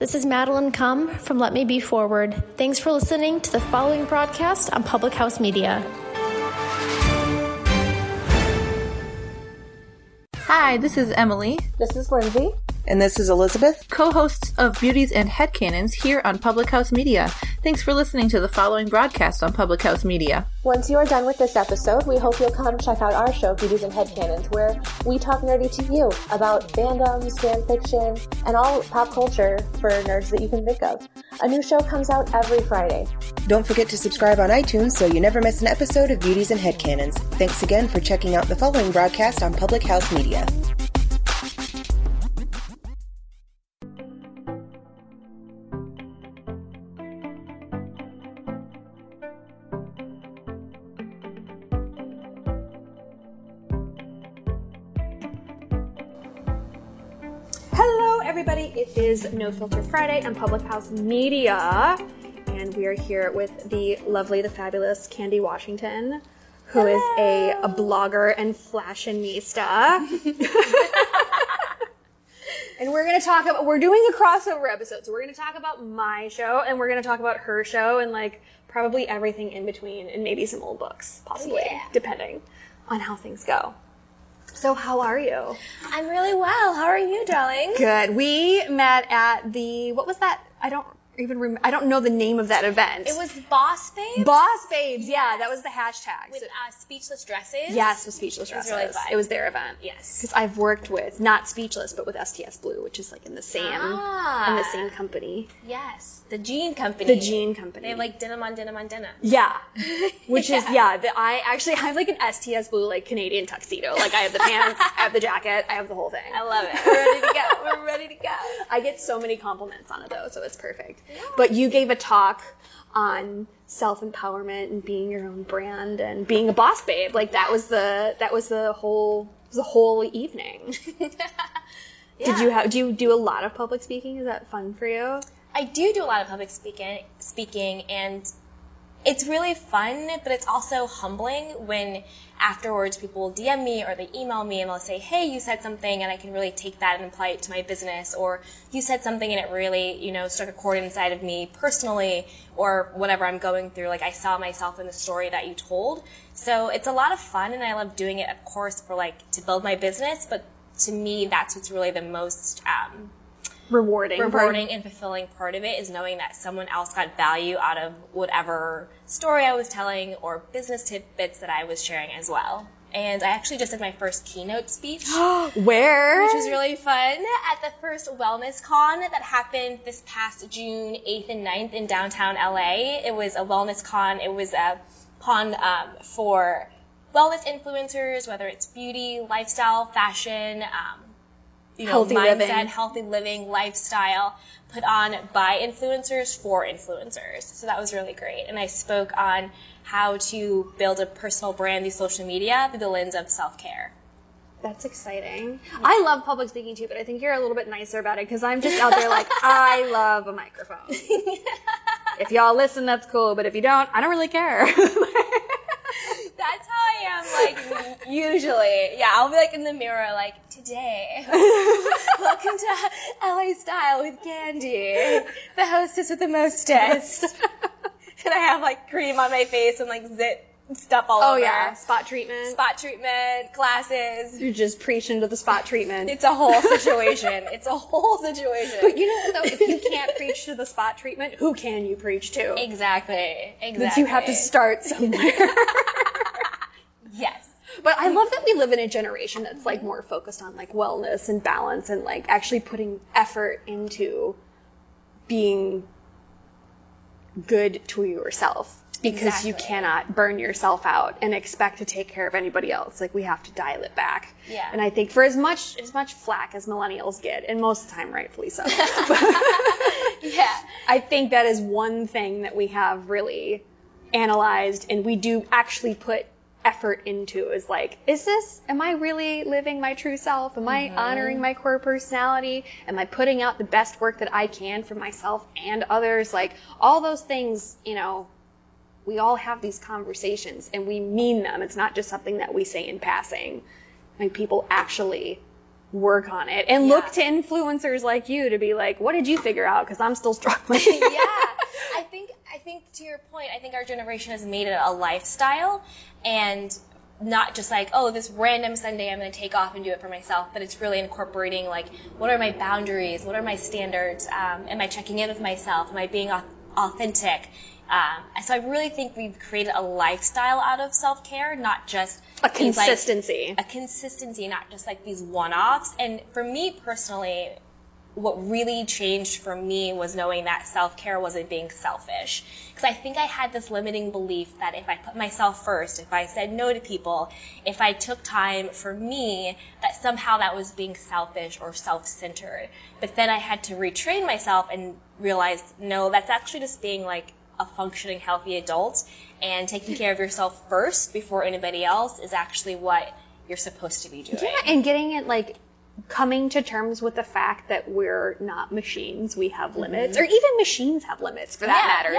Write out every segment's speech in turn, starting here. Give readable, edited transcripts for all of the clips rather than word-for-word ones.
This is Madeline Cum from Let Me Be Forward. Thanks for listening to the following broadcast on Public House Media. Hi, this is Emily. This is Lindsay. And this is Elizabeth, co-hosts of Beauties and Headcanons here on Public House Media. Thanks for listening to the following broadcast on Public House Media. Once you are done with this episode, we hope you'll come check out our show, Beauties and Headcanons, where we talk nerdy to you about fandoms, fan fiction, and all pop culture for nerds that you can think of. A new show comes out every Friday. Don't forget to subscribe on iTunes so you never miss an episode of Beauties and Headcanons. Thanks again for checking out the following broadcast on Public House Media. Everybody, it is No Filter Friday on Public House Media, and we are here with the lovely, the fabulous Candy Washington, who is a blogger and fashionista. And we're going to talk about, we're doing a crossover episode, so we're going to talk about my show, and we're going to talk about her show, and like probably everything in between, and maybe some old books, possibly, depending on how things go. So how are you? I'm really well. How are you, darling? Good. We met at the, what was that? I don't even remember. I don't know the name of that event. It was Boss Babes? Boss Babes, yeah. That was the hashtag. With Speechless Dresses? Yes, with Speechless Dresses. It was really fun. It was their event. Yes. Because I've worked with, not Speechless, but with STS Blue, which is like in the same company. Yes. The Jean Company. The Jean Company. They have like denim on denim on denim. Yeah. Which is, I have like an STS Blue, like Canadian tuxedo. Like I have the pants, I have the jacket, I have the whole thing. I love it. We're ready to go. We're ready to go. I get so many compliments on it though, so it's perfect. Yeah. But you gave a talk on self-empowerment and being your own brand and being a boss babe. Like that was the whole evening. Yeah. Do you do a lot of public speaking? Is that fun for you? I do a lot of public speaking, and it's really fun, but it's also humbling when afterwards people DM me or they email me and they'll say, hey, you said something, and I can really take that and apply it to my business, or you said something and it really, struck a chord inside of me personally, or whatever I'm going through. Like I saw myself in the story that you told. So it's a lot of fun, and I love doing it, of course, for to build my business, but to me, that's what's really the most rewarding and fulfilling part of it, is knowing that someone else got value out of whatever story I was telling or business tidbits that I was sharing as well. And I actually just did my first keynote speech. Where? Which was really fun. At the first Wellness Con that happened this past June 8th and 9th in downtown LA. It was a wellness con. It was a con for wellness influencers, whether it's beauty, lifestyle, fashion, healthy mindset, living. healthy living, lifestyle, put on by influencers for influencers. So that was really great. And I spoke on how to build a personal brand through social media through the lens of self-care. That's exciting. Yeah. I love public speaking too, but I think you're a little bit nicer about it because I'm just out there like, I love a microphone. If y'all listen, that's cool, but if you don't, I don't really care. That's how I am, usually. Yeah, I'll be, in the mirror, today, welcome to LA Style with Candy, the hostess with the mostest. And I have, cream on my face and, zit stuff all over. Oh, yeah, spot treatment, glasses. You're just preaching to the spot treatment. It's a whole situation. But you know what, though? If you can't preach to the spot treatment, who can you preach to? Exactly. But you have to start somewhere. Yes. But I love that we live in a generation that's more focused on wellness and balance and actually putting effort into being good to yourself, because you cannot burn yourself out and expect to take care of anybody else. We have to dial it back. Yeah. And I think for as much flack as millennials get, and most of the time rightfully so. Yeah. I think that is one thing that we have really analyzed, and we do actually put effort into, is am I really living my true self? Am I honoring my core personality? Am I putting out the best work that I can for myself and others? All those things, we all have these conversations and we mean them. It's not just something that we say in passing. People actually work on it and look to influencers like you to be like, what did you figure out? Because I'm still struggling. I think to your point, I think our generation has made it a lifestyle and not just like, oh, this random Sunday I'm going to take off and do it for myself, but it's really incorporating, like, what are my boundaries? What are my standards? Am I checking in with myself? Am I being authentic? So I really think we've created a lifestyle out of self-care, not just a consistency. A consistency, not just like these one-offs. And for me personally, what really changed for me was knowing that self-care wasn't being selfish. Because I think I had this limiting belief that if I put myself first, if I said no to people, if I took time for me, that somehow that was being selfish or self-centered. But then I had to retrain myself and realize, no, that's actually just being like a functioning, healthy adult, and taking care of yourself first before anybody else is actually what you're supposed to be doing. Yeah, and getting it, like, coming to terms with the fact that we're not machines, we have limits, or even machines have limits for that matter.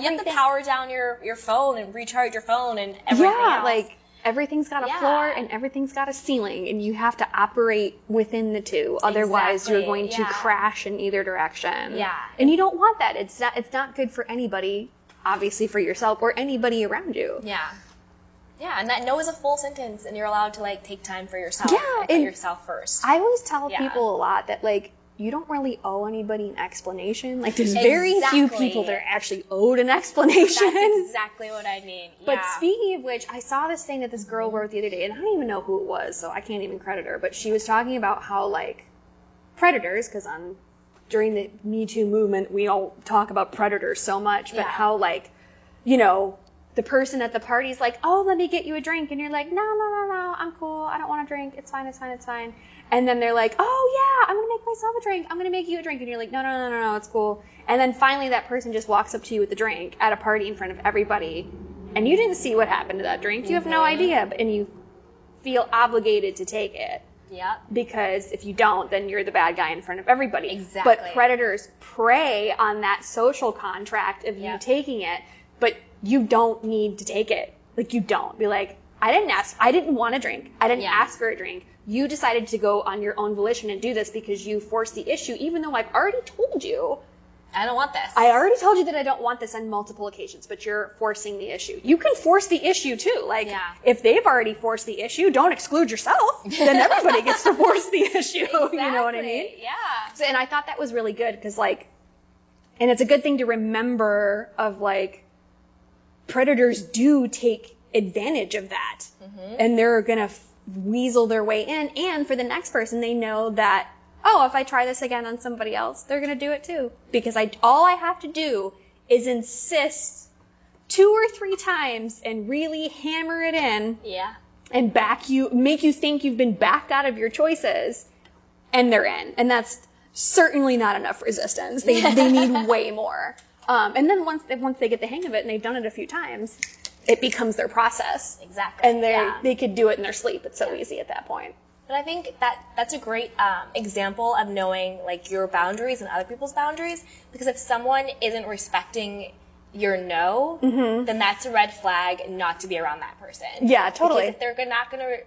You have to power down your phone and recharge your phone and everything else. Like, everything's got a floor and everything's got a ceiling, and you have to operate within the two. Otherwise, you're going to crash in either direction. Yeah. And you don't want that. It's not good for anybody, obviously for yourself or anybody around you. Yeah. Yeah, and that no is a full sentence, and you're allowed to, like, take time for yourself and put yourself first. I always tell people a lot that, like, you don't really owe anybody an explanation. Like, there's very few people that are actually owed an explanation. That's exactly what I mean. But speaking of which, I saw this thing that this girl wrote the other day, and I don't even know who it was, so I can't even credit her, but she was talking about how, like, predators, because during the Me Too movement, we all talk about predators so much, but how, like, you know, the person at the party's like, oh, let me get you a drink. And you're like, no, I'm cool. I don't want a drink. It's fine. And then they're like, oh, yeah, I'm going to make myself a drink. I'm going to make you a drink. And you're like, no, it's cool. And then finally that person just walks up to you with the drink at a party in front of everybody. And you didn't see what happened to that drink. You have no idea. And you feel obligated to take it. Yeah. Because if you don't, then you're the bad guy in front of everybody. Exactly. But predators prey on that social contract of you taking it. But you don't need to take it. Like, you don't. Be like, I didn't want a drink. I didn't ask for a drink. You decided to go on your own volition and do this because you forced the issue, even though I've already told you. I don't want this. I already told you that I don't want this on multiple occasions, but you're forcing the issue. You can force the issue, too. Like, if they've already forced the issue, don't exclude yourself. Then everybody gets to force the issue. Exactly. You know what I mean? Yeah. So, and I thought that was really good because, like, and it's a good thing to remember of, like, predators do take advantage of that, and they're going to weasel their way in. And for the next person, they know that, oh, if I try this again on somebody else, they're going to do it too. Because all I have to do is insist 2 or 3 times and really hammer it in. Yeah. And make you think you've been backed out of your choices, and they're in. And that's certainly not enough resistance. They need way more. And then once they get the hang of it and they've done it a few times, it becomes their process. Exactly. And they could do it in their sleep. It's so easy at that point. But I think that's a great example of knowing, like, your boundaries and other people's boundaries. Because if someone isn't respecting your no, then that's a red flag not to be around that person. Yeah, totally. Because if they're not going to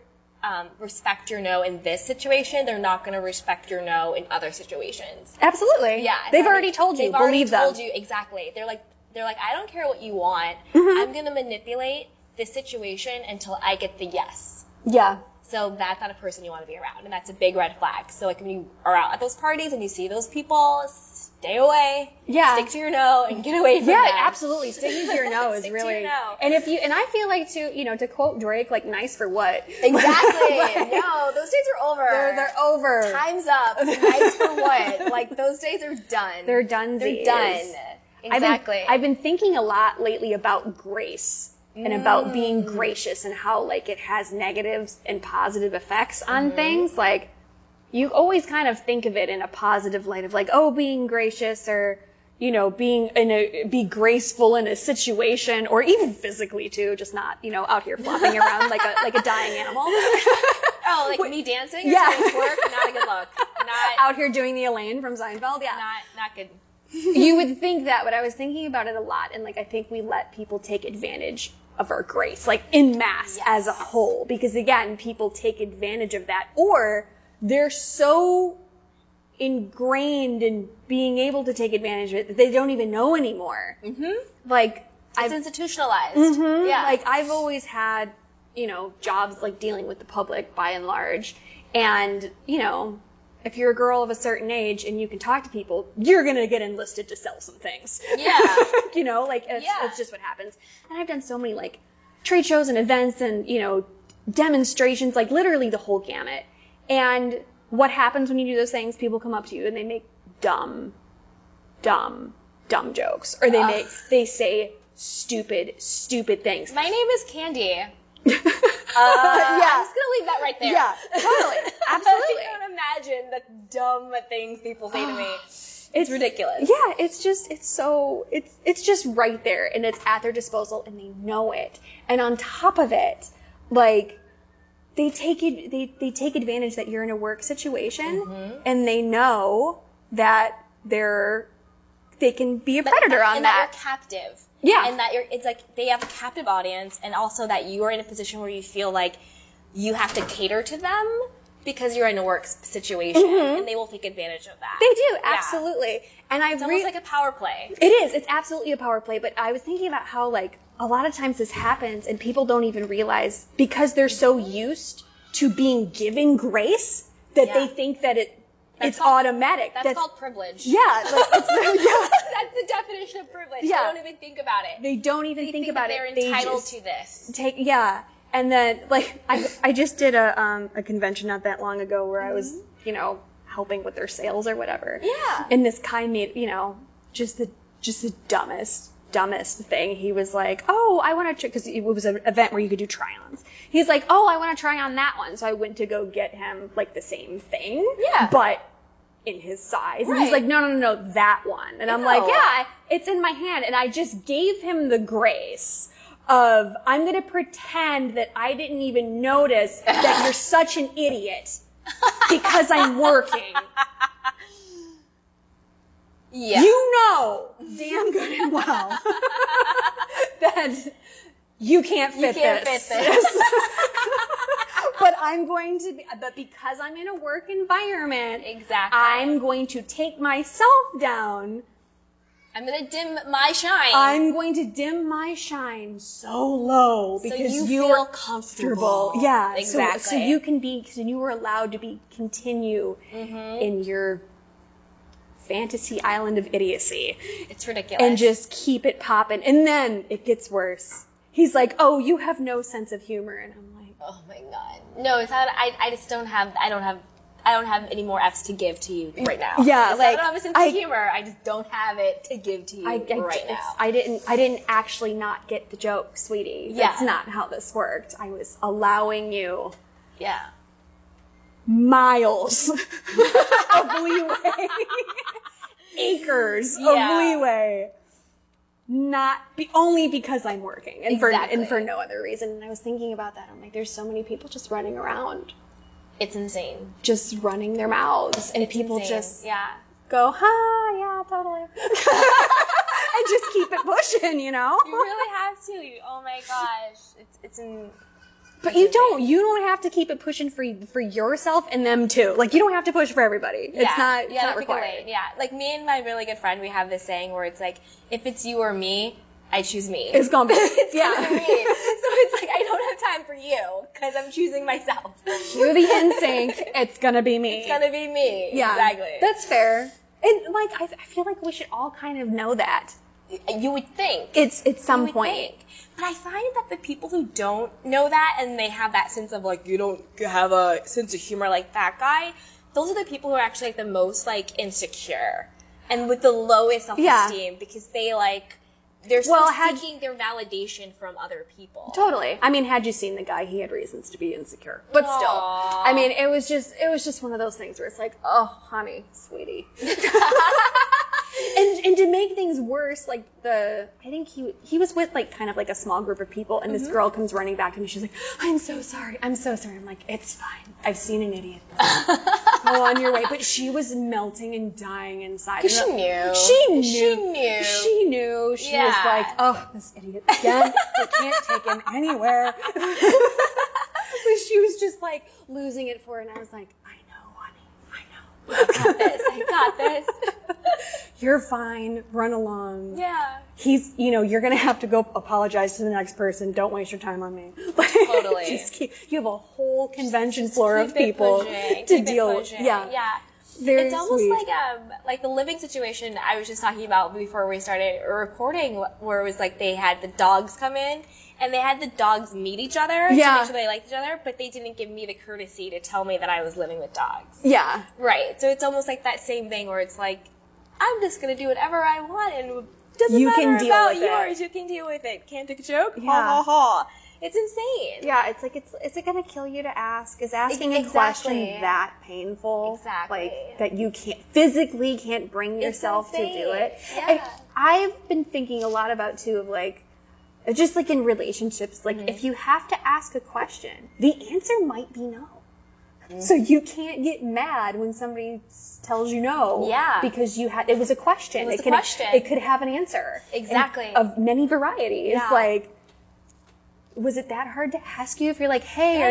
respect your no in this situation, they're not going to respect your no in other situations. Absolutely. Yeah. They've already told you. Believe them. They've already told you, exactly. They're like, I don't care what you want. I'm going to manipulate this situation until I get the yes. Yeah. So that's not a person you want to be around, and that's a big red flag. So, like, when you are out at those parties and you see those people, stay away. Yeah. Stick to your no and get away from them. Yeah, absolutely. Sticking to your no is really. And I feel like to quote Drake, like, nice for what? Exactly. No, those days are over. They're over. Time's up. Nice for what? Like, those days are done. They're done. They're done. Exactly. I've been thinking a lot lately about grace and about being gracious and how, like, it has negatives and positive effects on things. Like, you always kind of think of it in a positive light of, like, oh, being gracious or, you know, be graceful in a situation, or even physically too, just not, you know, out here flopping around like a dying animal. Oh, like me dancing? Yeah. Twerk? Not a good look. Not out here doing the Elaine from Seinfeld. Yeah. Not good. You would think that, but I was thinking about it a lot, and, like, I think we let people take advantage of our grace, like, en masse as a whole, because, again, people take advantage of that, or they're so ingrained in being able to take advantage of it that they don't even know anymore. Like, It's institutionalized. Yeah. like, I've always had, you know, jobs like dealing with the public by and large. And, you know, if you're a girl of a certain age and you can talk to people, you're going to get enlisted to sell some things. Yeah. You know, like, it's just what happens. And I've done so many, like, trade shows and events and, you know, demonstrations, like, literally the whole gamut. And what happens when you do those things? People come up to you and they make dumb jokes. Or they say stupid things. My name is Candy. I'm just gonna leave that right there. Yeah, totally. Absolutely. I can't imagine the dumb things people say to me. It's ridiculous. Yeah, it's just right there, and it's at their disposal, and they know it. And on top of it, like, they take advantage that you're in a work situation, and they know that they can be a predator on and that. That you're captive. Yeah. And that it's like they have a captive audience, and also that you are in a position where you feel like you have to cater to them because you're in a work situation, and they will take advantage of that. They do, absolutely. And It's almost like a power play. It is. It's absolutely a power play. But I was thinking about how, like, a lot of times this happens and people don't even realize, because they're so used to being given grace, that they think that it's automatic. That's called privilege. Yeah. Like, That's the definition of privilege. Yeah. They don't even think about it. They don't even think about they're it. entitled to this. And then, like, I just did a convention not that long ago where I was, you know, helping with their sales or whatever. Yeah. And this guy made, you know, just the dumbest thing. He was like, oh, I want to, because it was an event where you could do try-ons. He's like, oh, I want to try on that one. So I went to go get him, like, the same thing. Yeah. But in his size. And he's like, no, that one. And I'm like, yeah, it's in my hand. And I just gave him the grace of, I'm going to pretend that I didn't even notice that you're such an idiot because I'm working. Yeah. You know damn good and well that you can't fit this. But because I'm in a work environment, Exactly. I'm going to take myself down. I'm going to dim my shine. I'm going to dim my shine so low because you you feel are comfortable. Yeah, Exactly. So you can be, so you were allowed to continue in your fantasy island of idiocy. It's ridiculous. And just keep it popping. And then it gets worse. He's like, oh, you have no sense of humor. And I'm like, oh my God. No, it's not, I just don't have any more F's to give to you right now. Yeah, It's like, not that I have a sense of humor. I just don't have it to give to you right now. I didn't actually not get the joke, sweetie. Yeah. That's not how this worked. I was allowing you Yeah. miles of leeway. Acres of leeway. Only because I'm working and for no other reason. And I was thinking about that. I'm like, there's so many people just running around. It's insane. Just running their mouths, and people insane. just Yeah. go, yeah, totally. And just keep it pushing, you know? You really have to. Oh my gosh. It's But you don't have to keep it pushing for yourself and them too. Like, you don't have to push for everybody. Yeah. It's not that's required. a good way. Yeah. Like, me and my really good friend, we have this saying where it's like, if it's you or me, I choose me. It's gonna be, It's gonna be me. So it's like, I don't have time for you, because I'm choosing myself. You're the NSYNC, it's gonna be me. It's gonna be me. Yeah. Exactly. That's fair. And, like, I feel like we should all kind of know that. You would think. It's at some You would point. think. But I find that the people who don't know that, and they have that sense of, like, you don't have a sense of humor like that guy, those are the people who are actually, like, the most, like, insecure. And with the lowest self-esteem, because they, like, they're still seeking their validation from other people. Totally. I mean, had you seen the guy, he had reasons to be insecure. But still. Aww. I mean, it was just one of those things where it's like, oh, honey, sweetie. And to make things worse, like, I think he was with, like, kind of like a small group of people, and this girl comes running back to me. She's like, I'm so sorry. I'm like, it's fine. I've seen an idiot. Go on your way. But she was melting and dying inside. Because she knew. She knew. She was like, oh, this idiot again. I can't take him anywhere. But she was just, like, losing it for it, and I was like, I I got this. You're fine. Run along. Yeah. You're going to have to go apologize to the next person. Don't waste your time on me. Totally. You have a whole convention floor of Keep it people pushing, to keep it deal with. pushing. Yeah. Yeah. Very It's almost sweet. like the living situation I was just talking about before we started recording, where it was like they had the dogs come in and they had the dogs meet each other to Yeah. make sure they liked each other, but they didn't give me the courtesy to tell me that I was living with dogs. Yeah. Right. So it's almost like that same thing where it's like, I'm just gonna do whatever I want and it doesn't You matter can deal about with it. yours. You can deal with it. Can't take a joke? Yeah. Ha ha ha. It's insane. Yeah, it's like, is it going to kill you to ask? Is asking a Exactly. question that painful? Exactly. Like, that you physically can't bring yourself to do it? Yeah. And I've been thinking a lot about, too, of like, just like in relationships, like if you have to ask a question, the answer might be no. So you can't get mad when somebody tells you no. Yeah. Because it was a question. It was a could, question. It could have an answer. Exactly. Of many varieties. Yeah. Like, was it that hard to ask you if you're like, hey, are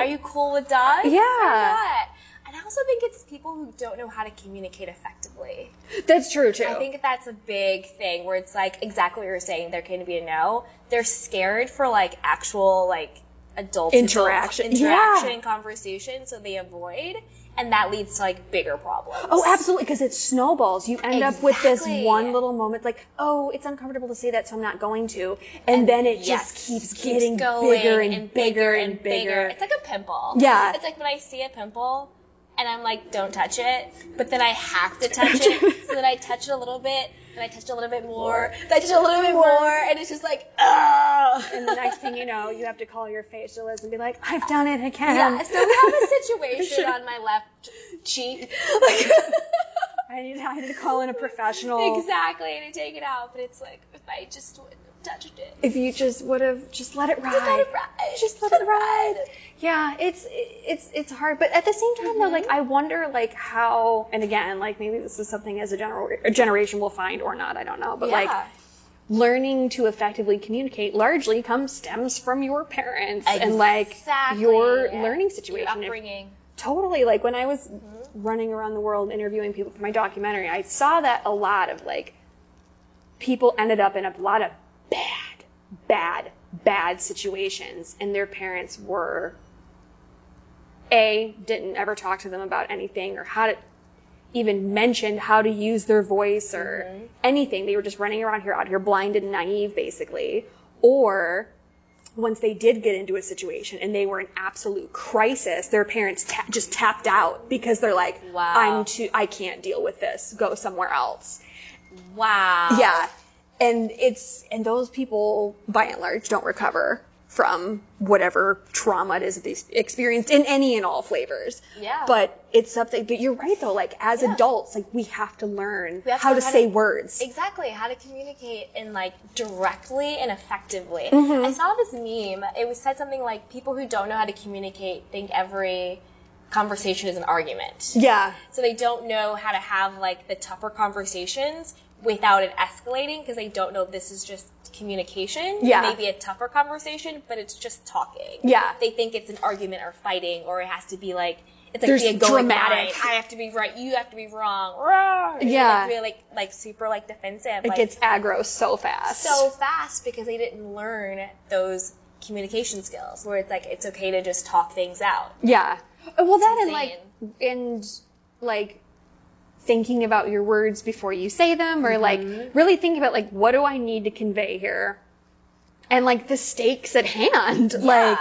you cool with dogs? Yeah. Or not? And I also think it's people who don't know how to communicate effectively. That's true too. I think that's a big thing where it's like exactly what you're saying. There can be a no. They're scared for like actual like adult Interaction. and conversation, so they avoid, and that leads to like bigger problems. Oh, absolutely, because it snowballs. You end up with this Exactly. one little moment, like, oh, it's uncomfortable to say that, so I'm not going to. And then it just keeps getting going bigger and bigger and bigger. It's like a pimple. Yeah. It's like when I see a pimple and I'm like, don't touch it, but then I have to touch it, so then I touch it a little bit, and I touch it a little bit more, touch it a little bit more, and it's just like, ah. And the next thing you know, you have to call your facialist and be like, I've done it again. Yeah, so we have a situation on my left cheek. Like, I need to call in a professional. exactly, and to take it out, but it's like, if I just wouldn't have touched it. If you just would have just let it ride. Just let it ride. Just let it ride. Yeah, it's hard, but at the same time though, like I wonder like how, and again, like maybe this is something as a generation will find or not, I don't know, but Yeah. like learning to effectively communicate largely stems from your parents and like Exactly. your learning situation. Your upbringing. Totally. Like when I was running around the world interviewing people for my documentary, I saw that a lot of like people ended up in a lot of bad situations, and their parents were didn't ever talk to them about anything or how to even mention how to use their voice or anything. They were just running around out here blinded and naive basically. Or once they did get into a situation and they were in absolute crisis, their parents just tapped out because they're like, Wow. I can't deal with this. Go somewhere else. Wow. Yeah. And those people by and large don't recover from whatever trauma it is that they experienced in any and all flavors. Yeah. But it's something, but you're right though, like as adults, like we have to learn We have to how to learn how say to- words. Exactly, how to communicate in like directly and effectively. Mm-hmm. I saw this meme. It was said something like people who don't know how to communicate think every conversation is an argument. Yeah. So they don't know how to have like the tougher conversations without it escalating because they don't know this is just communication. Yeah. It may be a tougher conversation, but it's just talking. Yeah. They think it's an argument or fighting, or it has to be like, it's like There's the egoic dramatic. mind. I have to be right. You have to be wrong. Rawr. And Yeah. Like, really like super like defensive. It like, gets aggro so fast. so fast because they didn't learn those communication skills where it's like it's okay to just talk things out. Yeah. Well, that insane. and like thinking about your words before you say them, or like really thinking about like what do I need to convey here, and like the stakes at hand. Like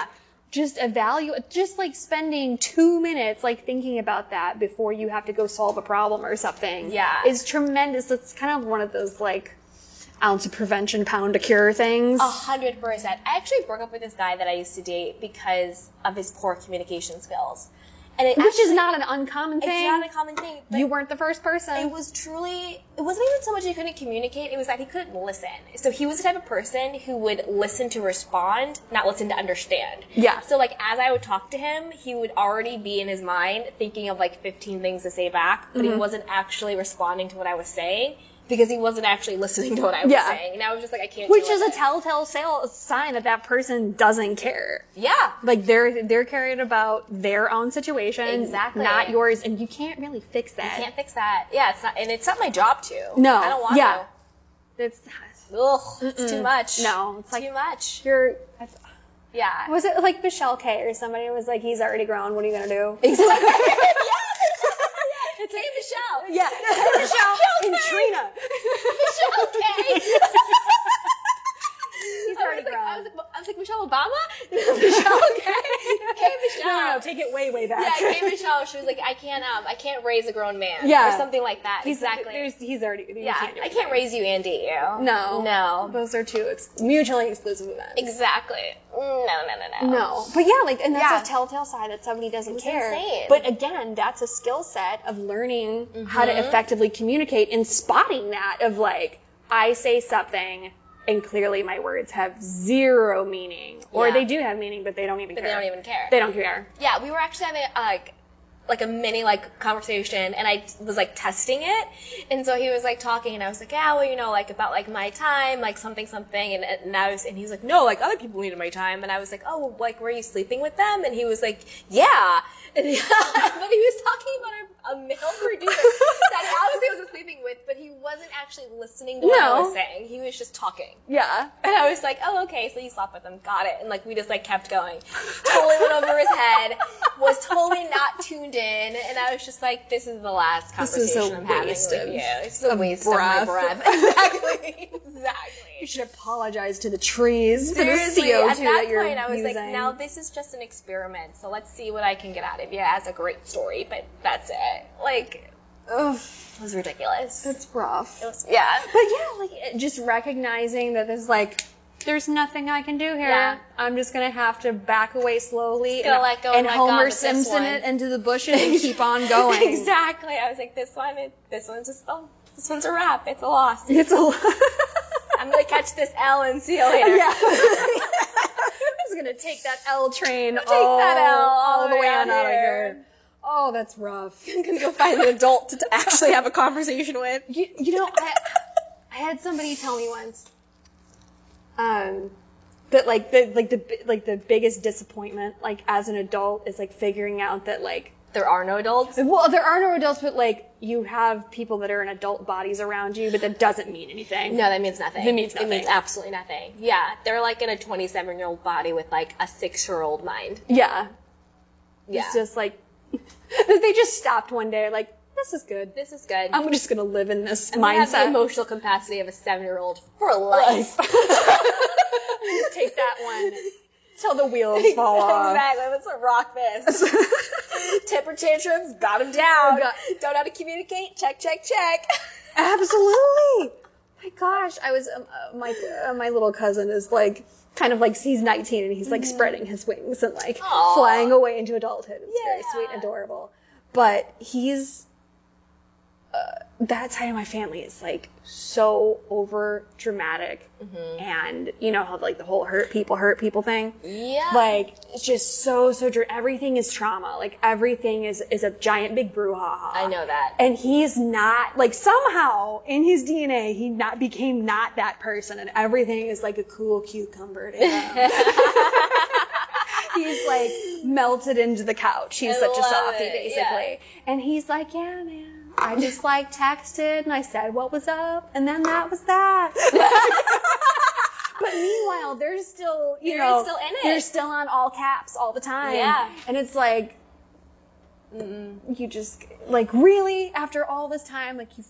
just evaluate, just like spending 2 minutes like thinking about that before you have to go solve a problem or something. Yeah. Is tremendous. It's kind of one of those like ounce of prevention, pound of cure things. 100%. I actually broke up with this guy that I used to date because of his poor communication skills. And it Which is not an uncommon thing. It's not a common thing. But You weren't the first person. it wasn't even so much he couldn't communicate, it was that he couldn't listen. So he was the type of person who would listen to respond, not listen to understand. Yeah. So like as I would talk to him, he would already be in his mind thinking of like 15 things to say back, but he wasn't actually responding to what I was saying because he wasn't actually listening to what I was saying. And I was just like, I can't Which deal is with a it. telltale sign that person doesn't care. Yeah. Like, they're caring about their own situation. Exactly. Not yours, and you can't really fix that. You can't fix that. Yeah, it's not my job to. No. I don't want to. It's too much. No, it's like too much. Yeah. Was it like Michelle K or somebody was like, he's already grown, what are you gonna do? Exactly. It's hey, Michelle. Yeah. Hey, Michelle and Trina. Michelle K. He's already grown. I was like, Michelle Obama? Michelle K. K. Michelle. No, take it way back. Yeah, K. Michelle. She was like, I can't raise a grown man. Yeah. Or something like that. Exactly. He's already. Yeah, I can't raise you and eat you. No. Those are two mutually exclusive events. Exactly. No. But yeah, like, and that's a telltale sign that somebody doesn't care. Insane. But again, that's a skill set of learning how to effectively communicate and spotting that of like, I say something and clearly my words have zero meaning. Or they do have meaning, but they don't even care. They don't even care. They don't care. Yeah, we were actually having like a mini conversation, and I was like testing it, and so he was like talking, and I was like, yeah, well, you know, like about like my time, like something, and he's like, no, like other people needed my time, and I was like, oh, like were you sleeping with them? And he was like, yeah, and but he was talking about a male producer that he obviously wasn't sleeping with, but he wasn't actually listening to what I was saying. He was just talking. Yeah. And I was like, oh, okay, so you slept with him. Got it. And, like, we just, like, kept going. Totally went over his head. Was totally not tuned in. And I was just like, this is the last conversation I'm having with you. It's a waste of my breath. Exactly. You should apologize to the trees for the Seriously, CO2 at that you're point, I was using. like, now this is just an experiment. So let's see what I can get out of you as a great story. But that's it. Like... Ugh. It was ridiculous. It's rough. Yeah. But yeah, like, just recognizing that there's nothing I can do here. Yeah. I'm just gonna have to back away slowly Gonna let go and let Homer God with this Simpson one. it into the bushes and keep on going. Exactly. I was like, this one's a wrap. It's a loss. It's I'm gonna catch this L and see you later. Yeah. I'm just gonna take that L train all the way on out of here. Oh, that's rough. I'm gonna go find an adult to actually have a conversation with. You know, I had somebody tell me once, that the biggest disappointment, like as an adult, is like figuring out that like there are no adults. Well, there are no adults, but like you have people that are in adult bodies around you, but that doesn't mean anything. No, that means nothing. It means nothing. It means absolutely nothing. Yeah, they're like in a 27-year-old body with like a 6-year-old mind. Yeah. Yeah. It's just like they just stopped one day, like, this is good. This is good. I'm just gonna live in this I have the mindset. emotional capacity of a 7-year-old for life. Take that one till the wheels fall off. Exactly. Let's rock this. Temper tantrums, got them down. Don't know how to communicate. Check. Absolutely. My gosh, I was my little cousin is like kind of like he's 19 and he's like spreading his wings and like flying away into adulthood. It's very sweet and adorable. But he's that side of my family is like so over dramatic, and you know how like the whole hurt people thing. Yeah. Like it's just so everything is trauma. Like everything is a giant big brouhaha. I know that. And he's not like somehow in his DNA he became not that person, and everything is like a cool cucumber to him. He's like melted into the couch. He's such a softie, basically. Yeah. And he's like, yeah, man. I just like texted and I said what was up, and then that was that. But meanwhile, they're still, still in it. They're still on all caps all the time. Yeah. And it's like, you just like really after all this time, like you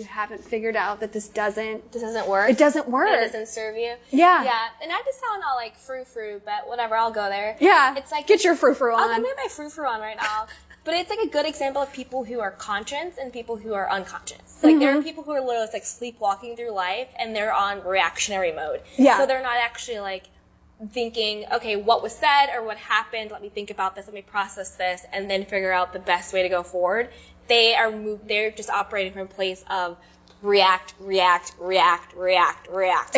haven't figured out that this doesn't work. It doesn't work. It doesn't serve you. Yeah. Yeah. And I just sound all like frou-frou, but whatever, I'll go there. Yeah. It's like get your frou-frou on. I'm getting my frou-frou on right now. But it's like a good example of people who are conscious and people who are unconscious. Like there are people who are literally like sleepwalking through life and they're on reactionary mode. Yeah. So they're not actually like thinking, okay, what was said or what happened? Let me think about this. Let me process this and then figure out the best way to go forward. They're just operating from a place of react. And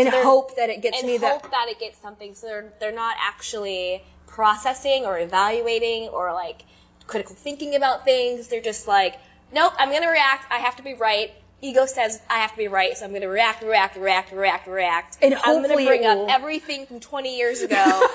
hope that it gets that it gets something. So they're not actually processing or evaluating or like critical thinking about things. They're just like, nope, I'm going to react. I have to be right. ego says I have to be right, so I'm going to react. And I'm going to bring up everything from 20 years ago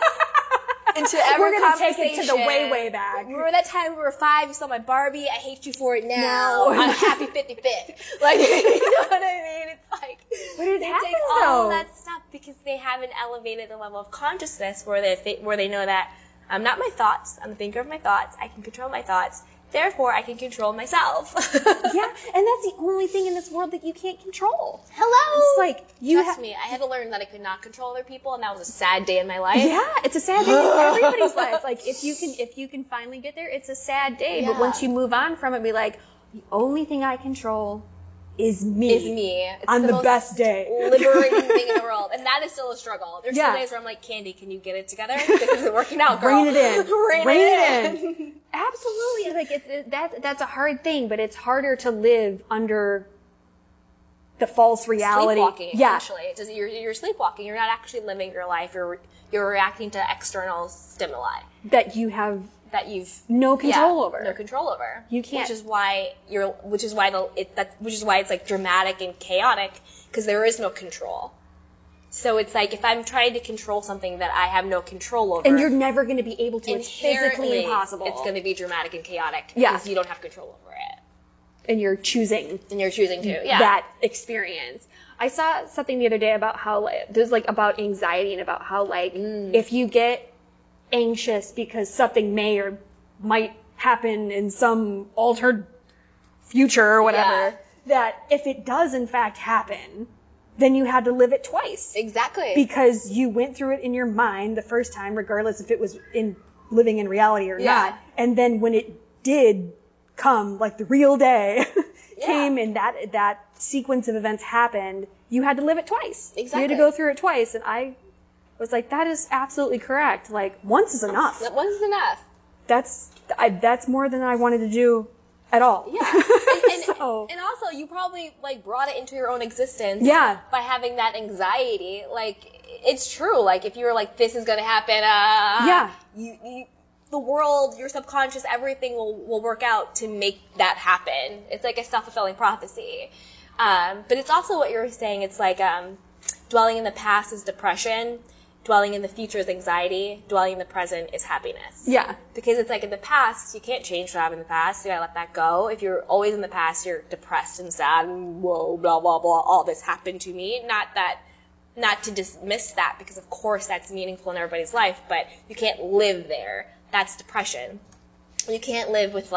into every we're gonna conversation. take it to the way back. Remember that time we were 5, you saw my Barbie? I hate you for it now. I'm happy 55th. Like, you know what I mean? It's like, but it they happens, take all though. that stuff because they haven't elevated the level of consciousness where they know that I'm not my thoughts. I'm the thinker of my thoughts. I can control my thoughts. Therefore, I can control myself. Yeah, and that's the only thing in this world that you can't control. Hello. It's like Trust me, I had to learn that I could not control other people, and that was a sad day in my life. Yeah, it's a sad day in everybody's life. Like if you can finally get there, it's a sad day. But once you move on from it, be like, the only thing I control is me. It's on the most best day. liberating thing in the world, and that is still a struggle. There's some days where I'm like, Candy, can you get it together? This isn't working out, girl. Rein it in. Rein it in. Absolutely. Like that's a hard thing, but it's harder to live under the false reality. Sleepwalking, essentially. You're sleepwalking. You're not actually living your life. You're reacting to external stimuli that you've no control over. No control over. You can't. Which is why it's like dramatic and chaotic because there is no control. So it's like if I'm trying to control something that I have no control over, and you're never going to be able to. It's physically impossible. It's going to be dramatic and chaotic because you don't have control over it. And you're choosing to. Yeah. That experience. I saw something the other day about how there's about anxiety and about how if you get anxious because something may or might happen in some altered future or whatever, that if it does in fact happen, then you had to live it twice. Exactly. Because you went through it in your mind the first time, regardless if it was living in reality or not. And then when it did come, like the real day came and that sequence of events happened, you had to live it twice. Exactly. You had to go through it twice. And I was like, that is absolutely correct. Like, once is enough. Once is enough. That's more than I wanted to do at all. Yeah. And also, you probably brought it into your own existence. Yeah. By having that anxiety. It's true. If you were like, this is gonna happen. The world, your subconscious, everything will work out to make that happen. It's like a self-fulfilling prophecy. But it's also what you're saying. It's like dwelling in the past is depression. Dwelling in the future is anxiety. Dwelling in the present is happiness. Yeah. Because it's like in the past, you can't change what happened in the past. You gotta let that go. If you're always in the past, you're depressed and sad and whoa, blah, blah, blah, all this happened to me. Not to dismiss that because of course that's meaningful in everybody's life, but you can't live there. That's depression. You can't live with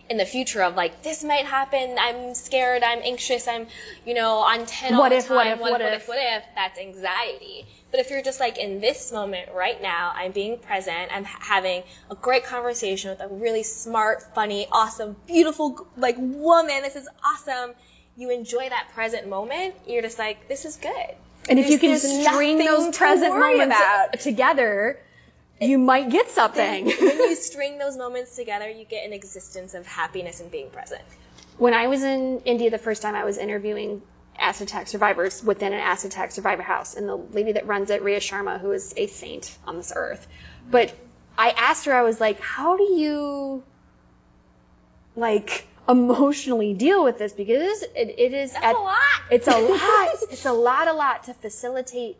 in the future of this might happen, I'm scared, I'm anxious, I'm, on 10 all the time. What if? That's anxiety. But if you're just in this moment right now, I'm being present, I'm having a great conversation with a really smart, funny, awesome, beautiful, woman, this is awesome. You enjoy that present moment, you're just this is good. And if you can string those present moments together, you might get something. When you string those moments together, you get an existence of happiness and being present. When I was in India the first time, I was interviewing acid attack survivors within an acid attack survivor house. And the lady that runs it, Rhea Sharma, who is a saint on this earth. But I asked her, I was like, how do you, emotionally deal with this? Because it is a lot. It's a lot. It's a lot to facilitate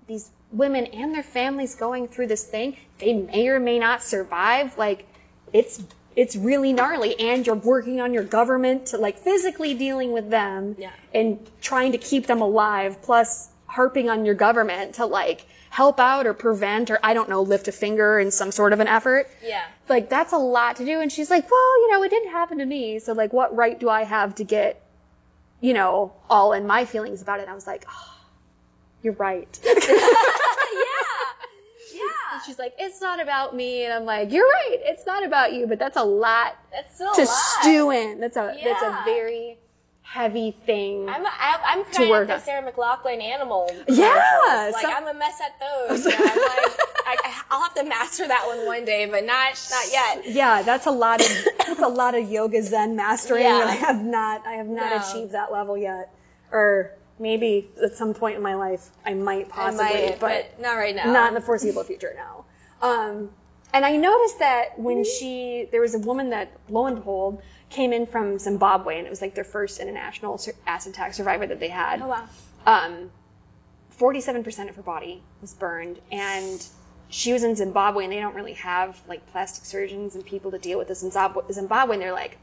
these women and their families going through this thing. They may or may not survive. It's really gnarly, and you're working on your government to physically dealing with them and trying to keep them alive, plus harping on your government to help out or prevent or I don't know, lift a finger in some sort of an effort. Yeah. That's a lot to do. And she's like, well, it didn't happen to me. So what right do I have to get, all in my feelings about it? And I was like, oh, you're right. And she's like, it's not about me. And I'm like, you're right. It's not about you, but that's a lot to stew in. That's a very heavy thing. I'm kind of the Sarah McLachlan animal. Yeah. I'm a mess at those. I'll have to master that one day, but not yet. Yeah, that's a lot of yoga Zen mastering. Yeah. And I have not achieved that level yet. Or maybe at some point in my life I might possibly, but not right now. Not in the foreseeable future, no. And I noticed that when there was a woman that, lo and behold, came in from Zimbabwe, and it was like their first international acid attack survivor that they had. Oh, wow. 47% of her body was burned, and she was in Zimbabwe, and they don't really have like plastic surgeons and people to deal with this in Zimbabwe, and they're like,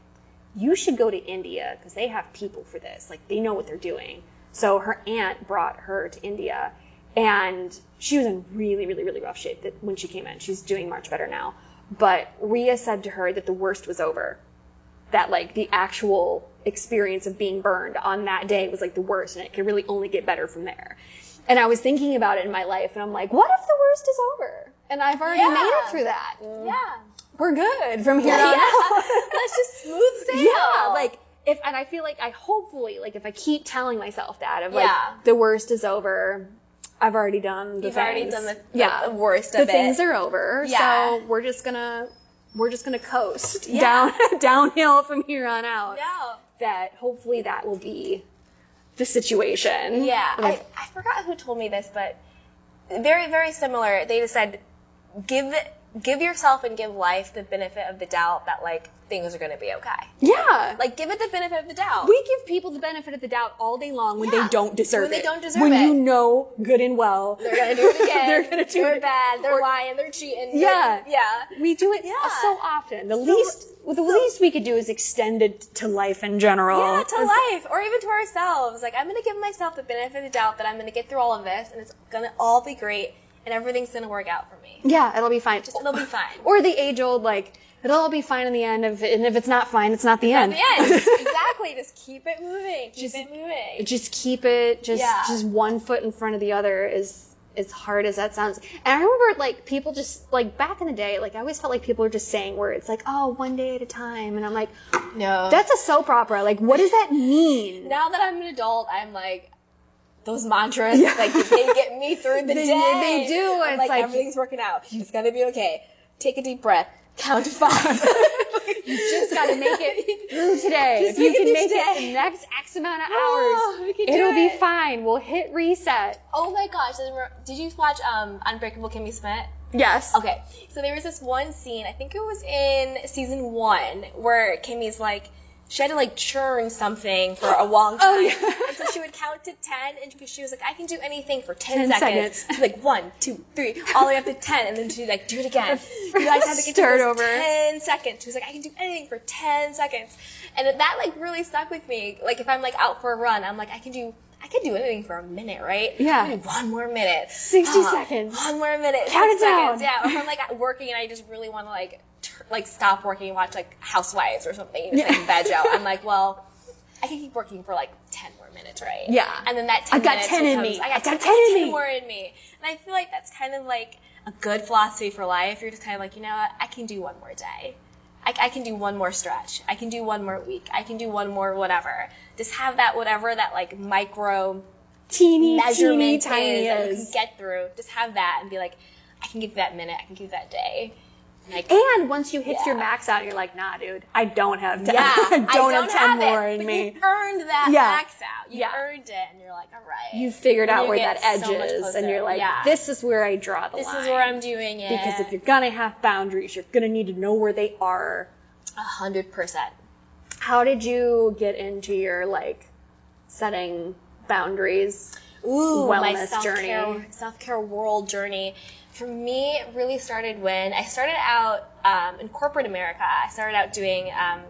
you should go to India because they have people for this. Like, they know what they're doing. So her aunt brought her to India, and she was in really, really, really rough shape when she came in. She's doing much better now. But Rhea said to her that the worst was over. That, like, the actual experience of being burned on that day was, like, the worst, and it could really only get better from there. And I was thinking about it in my life, and I'm like, what if the worst is over? And I've already made it through that. Yeah. We're good from here on out. Let's just smooth sail. Yeah, like, and I feel like hopefully, like, if I keep telling myself that, of, like, the worst is over, I've already done the things. You've already done the worst of it. The things are over, so we're just gonna coast downhill from here on out. No. That hopefully that will be the situation. Yeah, Like, I forgot who told me this, but very, very similar. They just said, give yourself and give life the benefit of the doubt that, like, things are going to be okay. yeah. Like, give it the benefit of the doubt. We give people the benefit of the doubt all day long when they don't deserve it. When they don't deserve when it. you know good and well They're going to do it again. They're going to do They're it. bad. They're lying. They're cheating. Yeah. Yeah. We do it so often. The least we could do is extend it to life in general. Yeah, to life, or even to ourselves. Like, I'm going to give myself the benefit of the doubt that I'm going to get through all of this, and it's going to all be great, and everything's going to work out for me. Yeah, it'll be fine. It'll be fine. Or the age-old, like, it'll all be fine in the end, and if it's not fine, it's not the end. At the end. Exactly. Just keep it moving. Keep it moving. Just keep it, just one foot in front of the other, as hard as that sounds. And I remember, like, people just, like, back in the day, like, I always felt like people were just saying words, like, oh, one day at a time, and I'm like, No. that's a soap opera. Like, what does that mean? Now that I'm an adult, I'm like, those mantras, like, they get me through the day. They do. I'm It's like everything's working out. It's gonna be okay. Take a deep breath. Count to 5. you just got to make it through today. Just If you make it can through make it today. the next X amount of Oh, hours, we can do it'll be it. fine. We'll hit reset. Oh my gosh, did you watch Unbreakable Kimmy Schmidt? Yes. Okay, so there was this one scene, I think it was in season 1, where Kimmy's like, she had to like churn something for a long time. Oh, yeah. And so she would count to 10, and she was like, I can do anything for 10 seconds. seconds. Like 1, 2, 3, all the way up to 10, and then she'd like, do it again. You guys had to get Start to those over. 10 seconds. She was like, I can do anything for 10 seconds. And that like really stuck with me. Like if I'm like out for a run, I'm like, I can do anything for a minute, right? Yeah. I can do 1 more minute. 60 seconds. 1 more minute. Count 6 it down. seconds. Yeah. Or if I'm like working and I just really want to like stop working and watch like Housewives or something and just like veg out. I'm like, well, I can keep working for like 10 more minutes, right? Yeah. And then that 10 I've got minutes 10 in becomes, me. I got 10 more in me. And I feel like that's kind of like a good philosophy for life. You're just kind of like, you know what? I can do 1 more day. I can do 1 more stretch. I can do 1 more week. I can do 1 more whatever. Just have that whatever, that like micro Teeny measurement tiny is that you is. can get through. Just have that and be like, I can give that minute. I can give that day. Like, And once you hit Yeah. your max out, you're like, nah, dude, I don't have 10. yeah, I don't have 10 more it, in but me. You earned that Yeah. max out. You Yeah. earned it, and you're like, all right. You figured And out you where get that edge so much is, closer. and you're like, Yeah. this is where I draw the This line. is where I'm doing it. Because if you're gonna have boundaries, you're gonna need to know where they are. 100%. How did you get into your like setting boundaries? Ooh, my Wellness self-care world journey. For me, it really started when I started out in corporate America. I started out doing, I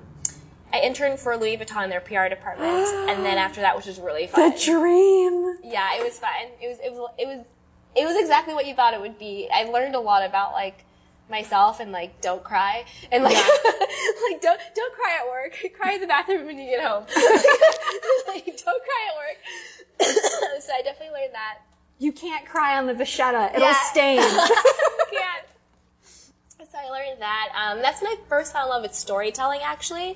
interned for Louis Vuitton in their PR department, and then after that, which was really fun. The dream. Yeah, it was fun. It was exactly what you thought it would be. I learned a lot about like myself and like don't cry and like like don't cry at work. Cry in the bathroom when you get home. Like don't cry at work. So I definitely learned that. You can't cry on the vachetta. It'll Yeah. stain. Can't. So I learned that. That's when I first fell in love with storytelling. Actually,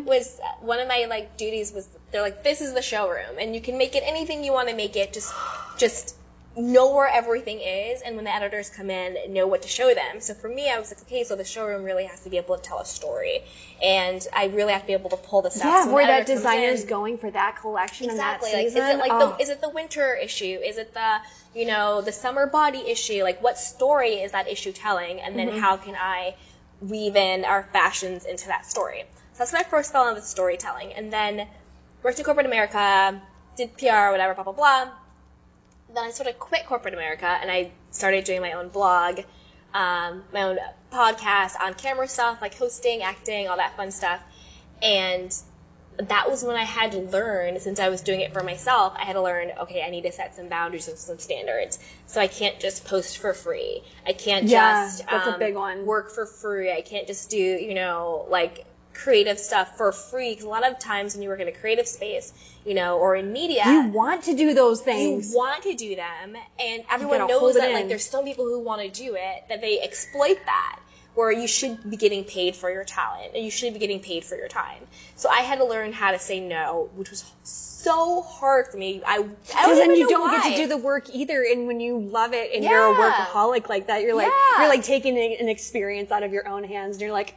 was one of my like duties was they're like, this is the showroom, and you can make it anything you want to make it. Just know where everything is, and when the editors come in, know what to show them. So for me, I was like, okay, so the showroom really has to be able to tell a story, and I really have to be able to pull the stuff. Yeah, so where that designer's going for that collection exactly. and that season. Like, is it like is it the winter issue? Is it the the summer body issue? Like, what story is that issue telling? And then how can I weave in our fashions into that story? So that's when I first fell in love with storytelling, and then worked in corporate America, did PR, whatever, blah blah blah. Then I sort of quit corporate America, and I started doing my own blog, my own podcast, on-camera stuff, like hosting, acting, all that fun stuff. And that was when I had to learn, since I was doing it for myself, I had to learn, okay, I need to set some boundaries and some standards. So I can't just post for free. I can't just that's a big one. Work for free. I can't just do, like, creative stuff for free, because a lot of times when you work in a creative space, or in media, you want to do those things. You want to do them, and everyone knows that like there's still people who want to do it, that they exploit that, where you should be getting paid for your talent, and you should be getting paid for your time. So I had to learn how to say no, which was so hard for me. Because then you don't get to do the work either, and when you love it and you're a workaholic like that, you're like taking an experience out of your own hands, and you're like,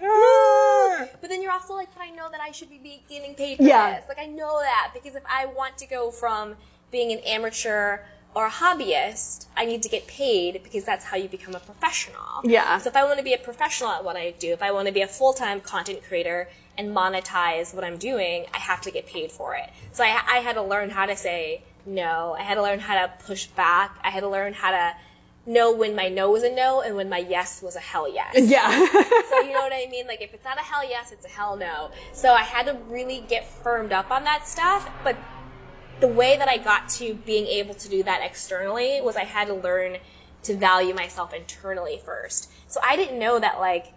but then you're also like, but I know that I should be getting paid for this. Like, I know that, because if I want to go from being an amateur or a hobbyist, I need to get paid, because that's how you become a professional. Yeah. So if I want to be a professional at what I do, if I want to be a full-time content creator and monetize what I'm doing, I have to get paid for it. So I had to learn how to say no. I had to learn how to push back. I had to learn how to know when my no was a no and when my yes was a hell yes. Yeah. So you know what I mean? Like, if it's not a hell yes, it's a hell no. So I had to really get firmed up on that stuff, but the way that I got to being able to do that externally was I had to learn to value myself internally first. So I didn't know that, like,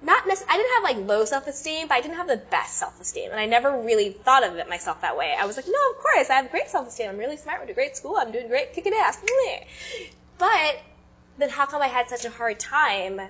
I didn't have, like, low self-esteem, but I didn't have the best self-esteem, and I never really thought of it myself that way. I was like, no, of course, I have great self-esteem. I'm really smart, went to great school, I'm doing great, kicking ass. But then how come I had such a hard time,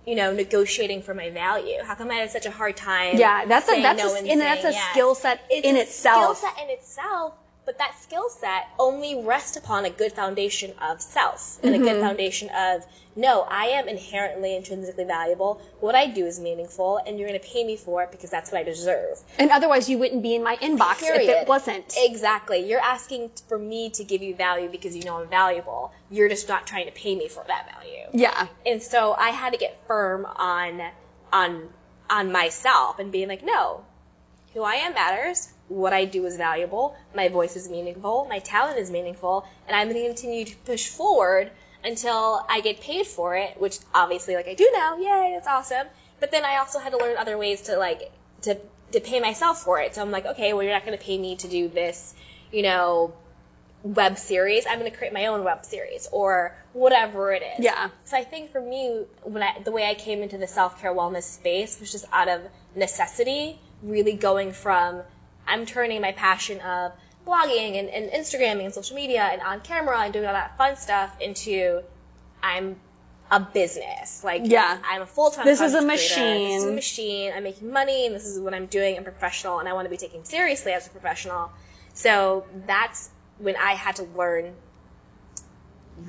negotiating for my value? How come I had such a hard time? Yeah, that's a skill set in itself. Skill set in itself, but that skill set only rests upon a good foundation of self and a good foundation of, no, I am inherently intrinsically valuable. What I do is meaningful, and you're going to pay me for it because that's what I deserve. And otherwise, you wouldn't be in my inbox if it wasn't. Exactly. You're asking for me to give you value because you know I'm valuable. You're just not trying to pay me for that value. Yeah. And so I had to get firm on myself and being like, no, who I am matters. What I do is valuable. My voice is meaningful. My talent is meaningful. And I'm going to continue to push forward until I get paid for it, which obviously, like, I do now. Yay, that's awesome. But then I also had to learn other ways to, like, to pay myself for it. So I'm like, okay, well, you're not going to pay me to do this, web series. I'm going to create my own web series or whatever it is. Yeah. So I think for me, the way I came into the self-care wellness space was just out of necessity, really going from, I'm turning my passion of blogging and Instagramming and social media and on camera and doing all that fun stuff into, I'm a business. Like, I'm a full-time This is a creator. machine. This is a machine. I'm making money, and this is what I'm doing. I'm professional, and I want to be taken seriously as a professional. So that's when I had to learn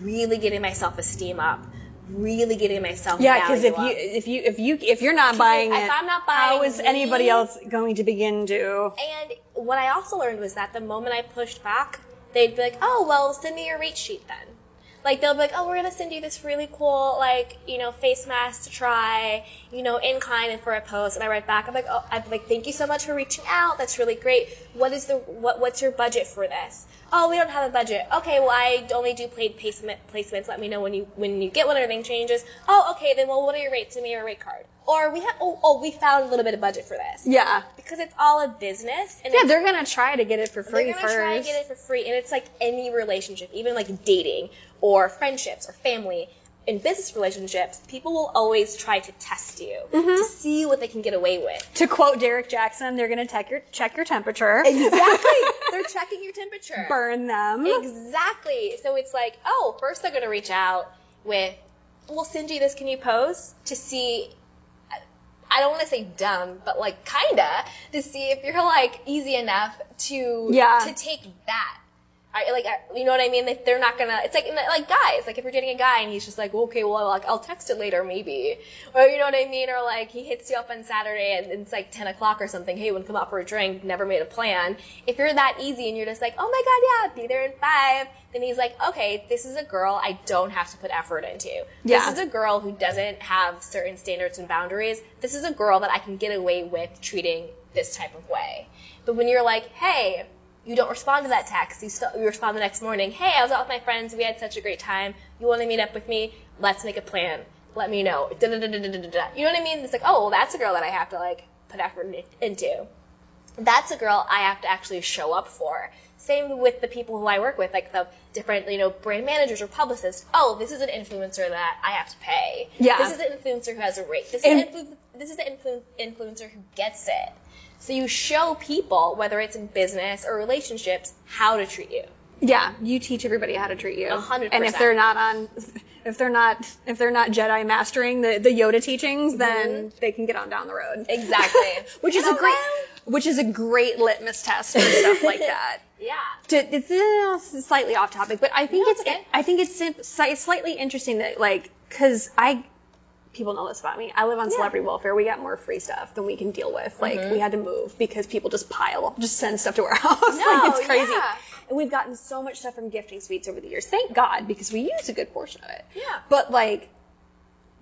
really getting my self-esteem up, really getting myself because if you're not buying it, I'm not buying, how is anybody else going to begin to? And what I also learned was that the moment I pushed back, they'd be like, oh, well, send me your rate sheet then. Like, they'll be like, oh, we're going to send you this really cool, like, face mask to try, in kind and for a post. And I write back, I'm like, thank you so much for reaching out. That's really great. What's your budget for this? Oh, we don't have a budget. Okay, well, I only do paid placements. Let me know when you get one or anything changes. Oh, okay, then, well, what are your rates? Send me your rate card. Or we found a little bit of budget for this. Yeah. Because it's all a business. And they're going to try to get it for free first. They're going to try to get it for free. And it's like any relationship, even like dating or friendships or family. In business relationships, people will always try to test you to see what they can get away with. To quote Derek Jackson, they're going to check your temperature. Exactly. They're checking your temperature. Burn them. Exactly. So it's like, oh, first they're going to reach out with, we'll send you this, can you pose? To see, I don't want to say dumb, but like kinda, to see if you're like easy enough to take that. You know what I mean? They're not gonna, it's like guys, like if you're dating a guy and he's just like, well, okay, well, like, I'll text it later, maybe. Or, you know what I mean? Or like, he hits you up on Saturday and it's like 10 o'clock or something, hey, you wanna come out for a drink, never made a plan. If you're that easy and you're just like, oh my god, yeah, be there in 5, then he's like, okay, this is a girl I don't have to put effort into. Yeah. This is a girl who doesn't have certain standards and boundaries. This is a girl that I can get away with treating this type of way. But when you're like, hey, you don't respond to that text. You respond the next morning. Hey, I was out with my friends. We had such a great time. You want to meet up with me? Let's make a plan. Let me know. You know what I mean? It's like, oh, well, that's a girl that I have to, like, put effort into. That's a girl I have to actually show up for. Same with the people who I work with, like the different, you know, brand managers or publicists. Oh, this is an influencer that I have to pay. Yeah. This is an influencer who has a rate. This is the influencer who gets it. So you show people, whether it's in business or relationships, how to treat you. Yeah, you teach everybody how to treat you. 100%. And if they're not Jedi mastering the Yoda teachings, then they can get on down the road. Exactly. Which is a great litmus test for stuff like that. Yeah. It's slightly off topic, but I think okay. it's slightly interesting that, like, because people know this about me. I live on celebrity welfare. We got more free stuff than we can deal with. Like, we had to move because people just send stuff to our house. Like, it's crazy. Yeah. And we've gotten so much stuff from gifting suites over the years. Thank God, because we use a good portion of it. Yeah. But, like,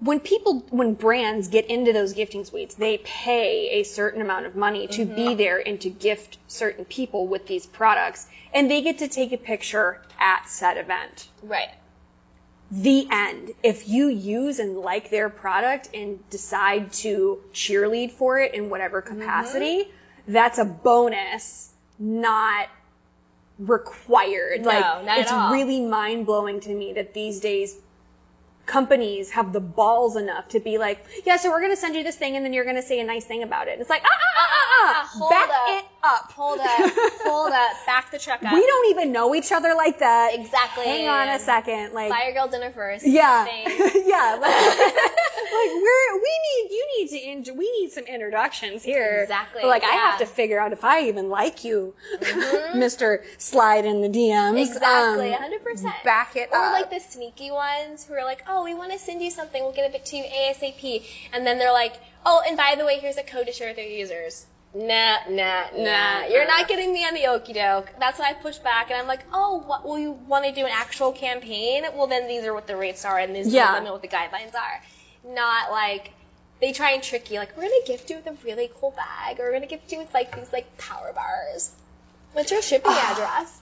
when brands get into those gifting suites, they pay a certain amount of money to be there and to gift certain people with these products. And they get to take a picture at said event. Right. The end. If you use and like their product and decide to cheerlead for it in whatever capacity, that's a bonus, not required. No, not at all. It's really mind-blowing to me that these days companies have the balls enough to be like, yeah, so we're going to send you this thing and then you're going to say a nice thing about it. And it's like, back it up. Hold up. Back the truck up. We don't even know each other like that. Exactly. Hang on a second. Like, buy your girl dinner first. yeah. Thing. Yeah. We need some introductions here. Exactly. But, like, I yeah. have to figure out if I even like you, Mr. Slide in the DMs. Exactly. 100%. Back it or up. like the sneaky ones who are like, oh, we want to send you something. We'll get it to you ASAP. And then they're like, oh, and by the way, here's a code to share with your users. Nah. You're not getting me on the okie doke. That's why I push back, and I'm like, oh, what, will you want to do an actual campaign? Well, then these are what the rates are, and these are what the guidelines are. Not like they try and trick you, like, we're gonna gift you with a really cool bag, or we're gonna gift you with like these like power bars. What's your shipping address?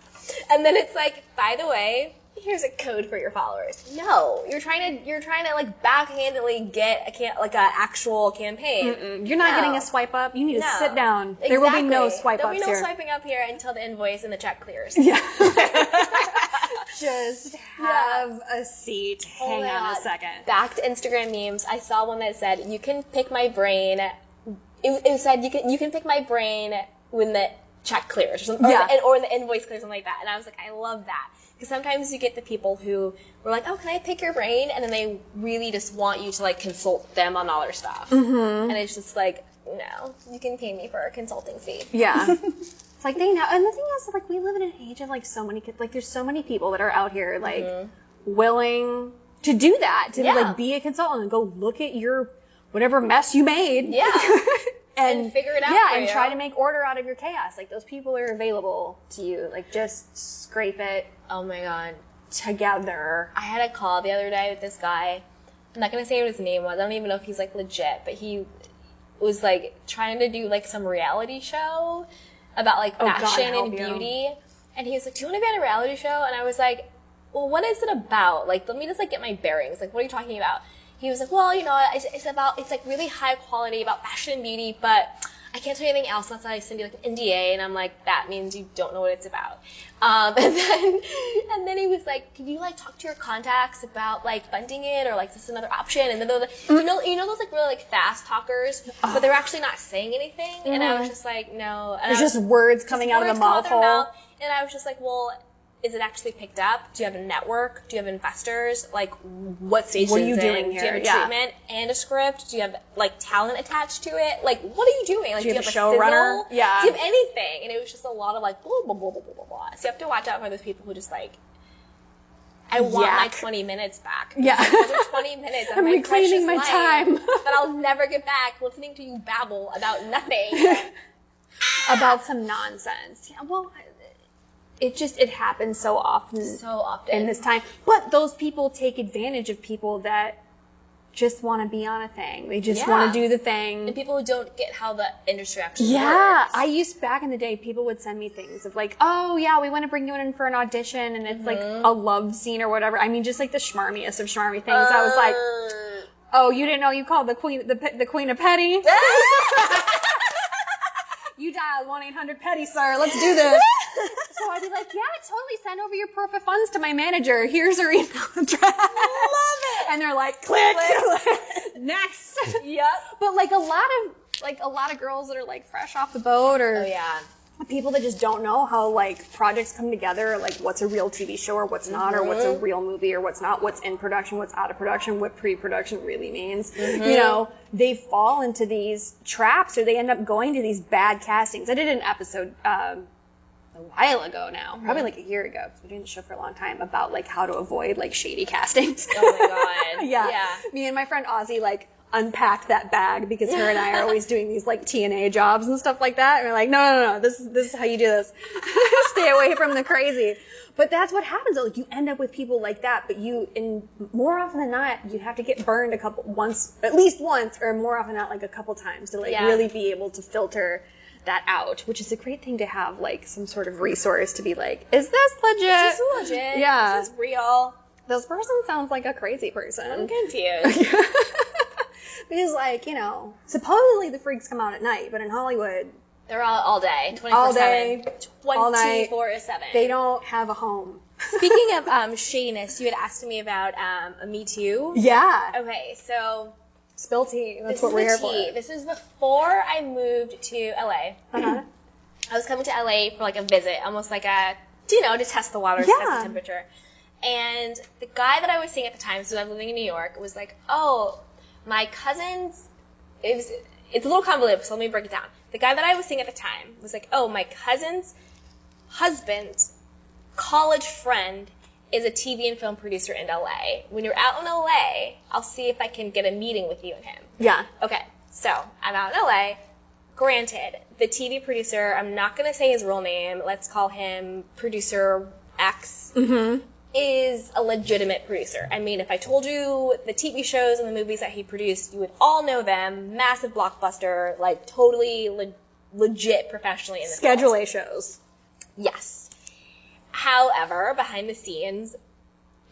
And then it's like, by the way, here's a code for your followers. No, you're trying to like backhandedly get a actual campaign. You're not getting a swipe up. You need to sit down. Exactly. There will be no swipe ups here. There'll be no swiping up here until the invoice and the check clears. Yeah. Just have a seat. Hang on a second. Back to Instagram memes. I saw one that said, you can pick my brain. It said, you can pick my brain when the check clears or something. Or the invoice clears, something like that. And I was like, I love that. Because sometimes you get the people who were like, oh, can I pick your brain? And then they really just want you to, like, consult them on all their stuff. Mm-hmm. And it's just like, no, you can pay me for a consulting fee. Yeah. It's like, they know. And the thing is, like, we live in an age of, like, so many kids. Like, there's so many people that are out here, like, willing to do that. To, like, be a consultant and go look at your whatever mess you made. Yeah. and figure it out. Yeah, and try to make order out of your chaos. Like, those people are available to you. Like, just scrape it. Oh my god. Together. I had a call the other day with this guy. I'm not gonna say what his name was. I don't even know if he's like legit, but he was like trying to do like some reality show about like fashion and beauty. And he was like, do you want to be on a reality show? And I was like, well, what is it about? Like, let me just like get my bearings. Like, what are you talking about? He was like, well, you know, it's like really high quality about fashion and beauty, but I can't tell you anything else unless I send you like an NDA. And I'm like, that means you don't know what it's about. And then he was like, can you like talk to your contacts about like funding it or like this is another option? And then they're like, you know those like really like fast talkers, but they're actually not saying anything. And I was just like, no. And there's just words coming out of the mouth hole. And I was just like, well, is it actually picked up? Do you have a network? Do you have investors? Like, what stage What are is you it doing in? here? Do you have a Yeah. treatment and a script? Do you have, like, talent attached to it? Like, what are you doing? Like, Do you have a sizzle? showrunner? Yeah. Do you have anything? And it was just a lot of, like, blah, blah, blah, blah, blah, blah, blah. So you have to watch out for those people who just, like, I want my 20 minutes back. Yeah. Those are 20 minutes of I'm my reclaiming precious my life time. that I'll never get back listening to you babble about nothing. About some nonsense. Yeah, well, it happens so often. So often. In this time. But those people take advantage of people that just want to be on a thing. They just want to do the thing. And people who don't get how the industry actually Yeah, works. I used back in the day, people would send me things of like, oh yeah, we want to bring you in for an audition, and it's like a love scene or whatever. I mean, just like the schmarmiest of schmarmy things. I was like, oh, you didn't know you called the queen of petty? You dialed 1-800-PETTY, sir. Let's do this. So I'd be like, yeah, totally. Send over your proof of funds to my manager. Here's her email address. Love it. And they're like, click. Next. Yep. But like a lot of girls that are like fresh off the boat, or Oh, yeah. people that just don't know how like projects come together, like what's a real TV show or what's not, or what's a real movie or what's not, what's in production, what's out of production, what pre-production really means. You know, they fall into these traps, or they end up going to these bad castings. I did an episode a while ago now, probably like a year ago, because we're doing the show for a long time, about like how to avoid like shady castings. Oh my god. Yeah. Me and my friend Ozzy like unpacked that bag, because her and I are always doing these like TNA jobs and stuff like that. And we're like, no, this is how you do this. Stay away from the crazy. But that's what happens. Like, you end up with people like that, but more often than not, you have to get burned at least once, or more often than not, like a couple times to like really be able to filter that out, which is a great thing to have, like some sort of resource to be like, is this legit? This is legit. Yeah. This is real. This person sounds like a crazy person. I'm confused. Because, like, you know, supposedly the freaks come out at night, but in Hollywood, They're all day. 24/7. all day, all night. 24/7. They don't have a home. Speaking of shadiness, you had asked me about a Me Too. Yeah. Okay, so Spill tea. That's this what is we're the here tea. for. This is before I moved to LA. Uh-huh. I was coming to LA for like a visit, almost like to test the waters, test the temperature. And the guy that I was seeing at the time, so I was living in New York, was like, oh, my cousin's, it's a little convoluted, so let me break it down. The guy that I was seeing at the time was like, oh, my cousin's husband's college friend is a TV and film producer in LA. When you're out in LA, I'll see if I can get a meeting with you and him. Yeah. Okay, so I'm out in LA. Granted, the TV producer, I'm not going to say his real name, let's call him Producer X, is a legitimate producer. I mean, if I told you the TV shows and the movies that he produced, you would all know them. Massive blockbuster, like totally legit professionally in the Schedule field. A shows. Yes. However, behind the scenes,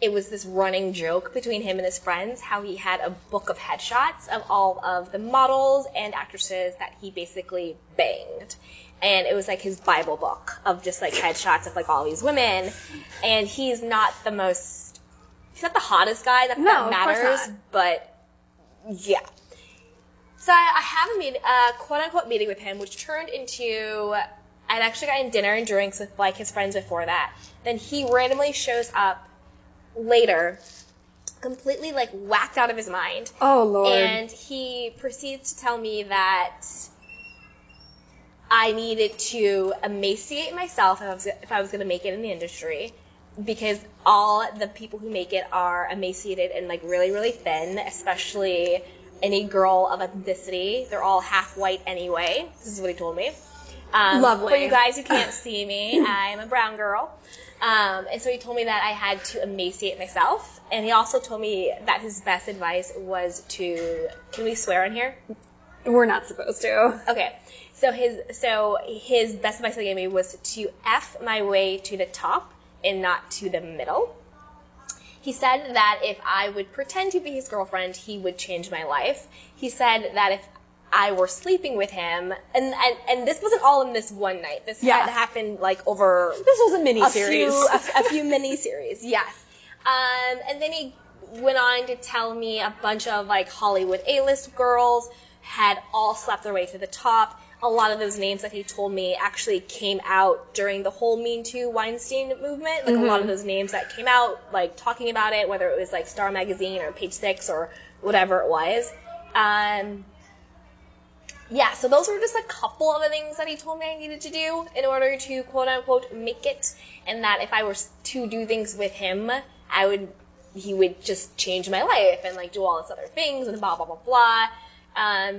it was this running joke between him and his friends how he had a book of headshots of all of the models and actresses that he basically banged. And it was like his Bible book of just like headshots of like all these women. And he's not the hottest guy that No, of course matters, not. but yeah. So I have a quote-unquote meeting with him, which turned into, I'd actually gotten dinner and drinks with like his friends before that. Then he randomly shows up later, completely like whacked out of his mind. Oh, Lord. And he proceeds to tell me that I needed to emaciate myself if I was going to make it in the industry, because all the people who make it are emaciated and like really, really thin, especially any girl of ethnicity. They're all half white anyway. This is what he told me. Lovely. For you guys who can't see me, I'm a brown girl. And so he told me that I had to emaciate myself. And he also told me that his best advice was to, can we swear on here? We're not supposed to. Okay. So his best advice he gave me was to F my way to the top and not to the middle. He said that if I would pretend to be his girlfriend, he would change my life. He said that if I were sleeping with him, and this wasn't all in this one night. This had happened like over. This was a mini-series. A few mini-series, yes. And then he went on to tell me a bunch of like Hollywood A-list girls had all slept their way to the top. a lot of those names that he told me actually came out during the whole Me Too Weinstein movement. Like, a lot of those names that came out, like, talking about it, whether it was, like, Star Magazine or Page Six or whatever it was. Yeah, so those were just a couple of the things that he told me I needed to do in order to, quote-unquote, make it. And that if I were to do things with him, he would just change my life and, like, do all this other things and blah, blah, blah, blah.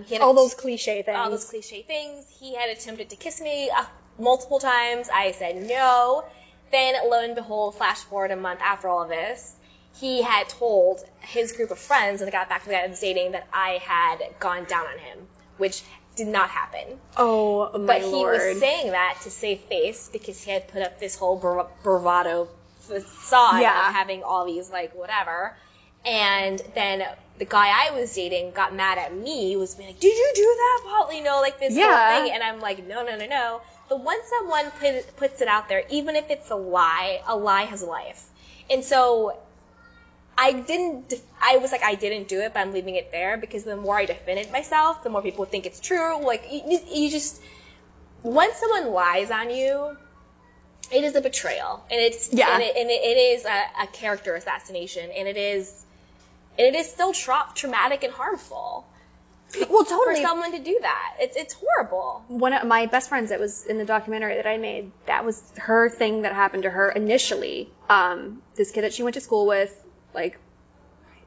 He had all those cliche things. All those cliche things. He had attempted to kiss me multiple times. I said no. Then, lo and behold, flash forward a month after all of this, he had told his group of friends, and I got back to the guy I was dating, that I had gone down on him, which did not happen. Oh, my But Lord. he was saying that to save face because he had put up this whole bravado facade Yeah. of having all these, like, whatever. And then the guy I was dating got mad at me, was being like, did you do that, Paul? You know, like, this Yeah. whole thing. And I'm like, no. But once someone puts it out there, even if it's a lie has life. And so I was like, I didn't do it, but I'm leaving it there, because the more I defended myself, the more people think it's true. Like, you just, once someone lies on you, it is a betrayal, and it is a character assassination, and it is still traumatic and harmful. Well, totally. For someone to do that, it's horrible. One of my best friends that was in the documentary that I made, that was her thing that happened to her initially. This kid that she went to school with, like,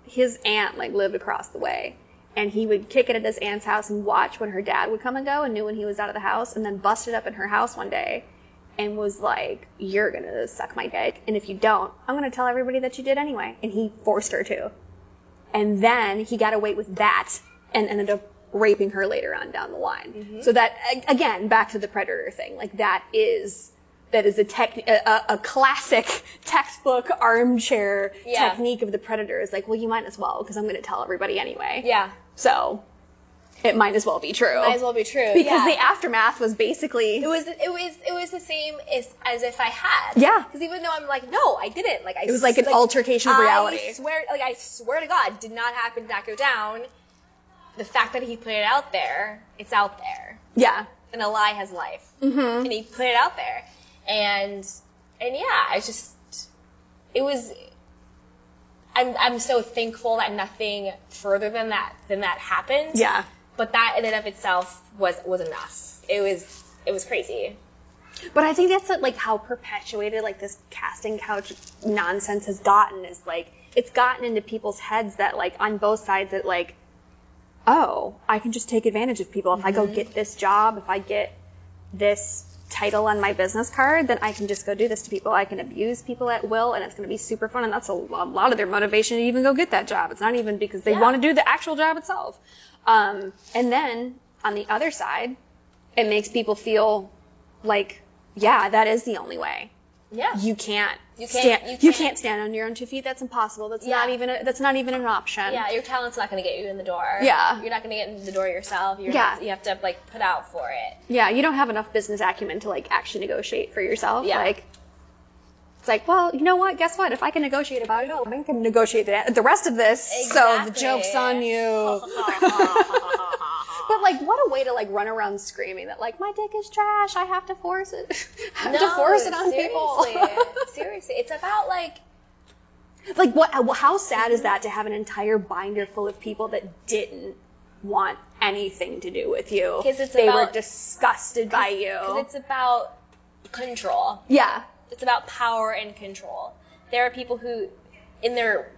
his aunt, like, lived across the way, and he would kick it at his aunt's house and watch when her dad would come and go, and knew when he was out of the house, and then busted up in her house one day and was like, you're gonna suck my dick, and if you don't, I'm gonna tell everybody that you did anyway. And he forced her to. And then he got away with that and ended up raping her later on down the line. Mm-hmm. So that, again, back to the predator thing, like, that is a classic textbook armchair technique of the predator. Is like, well, you might as well, because I'm going to tell everybody anyway. Yeah. So it might as well be true. Might as well be true. Because the aftermath was basically it was the same as if I had. Yeah. Because even though I'm like, no, I didn't. Like, it was like an altercation of reality. I swear to God, did not happen, did not go down. The fact that he put it out there, it's out there. Yeah. And a lie has life. Mm-hmm. And he put it out there. And yeah, I'm so thankful that nothing further than that happened. Yeah. But that in and of itself was enough. It was crazy. But I think that's like how perpetuated like this casting couch nonsense has gotten, is like, it's gotten into people's heads that like on both sides that like, oh, I can just take advantage of people. If I go get this job, if I get this title on my business card, then I can just go do this to people. I can abuse people at will, and it's going to be super fun. And that's a lot of their motivation to even go get that job. It's not even because they want to do the actual job itself. And then on the other side, it makes people feel like, yeah, that is the only way. Yeah. You can't stand on your own 2 feet. That's impossible. That's not even an option. Yeah, your talent's not going to get you in the door. Yeah. You're not going to get in the door yourself. You have to like put out for it. Yeah, you don't have enough business acumen to like actually negotiate for yourself. Yeah. Like, it's like, well, you know what? Guess what? If I can negotiate about it, I can negotiate the rest of this. Exactly. So the joke's on you. But like, what a way to like run around screaming that like, my dick is trash. I have to force it. I have to force it on people. Seriously, it's about like what? How sad is that to have an entire binder full of people that didn't want anything to do with you? Because they were disgusted by you. Because it's about control. Yeah. It's about power and control. There are people who, in their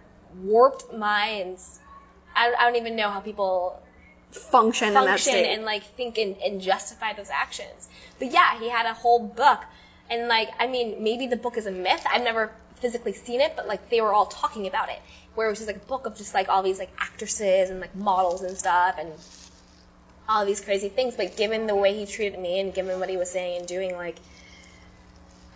warped minds, I don't even know how people function in that state. And like think and justify those actions. But yeah, he had a whole book, and like, I mean, maybe the book is a myth. I've never physically seen it, but like they were all talking about it, where it was just like a book of just like all these like actresses and like models and stuff and all these crazy things. But given the way he treated me and given what he was saying and doing, like,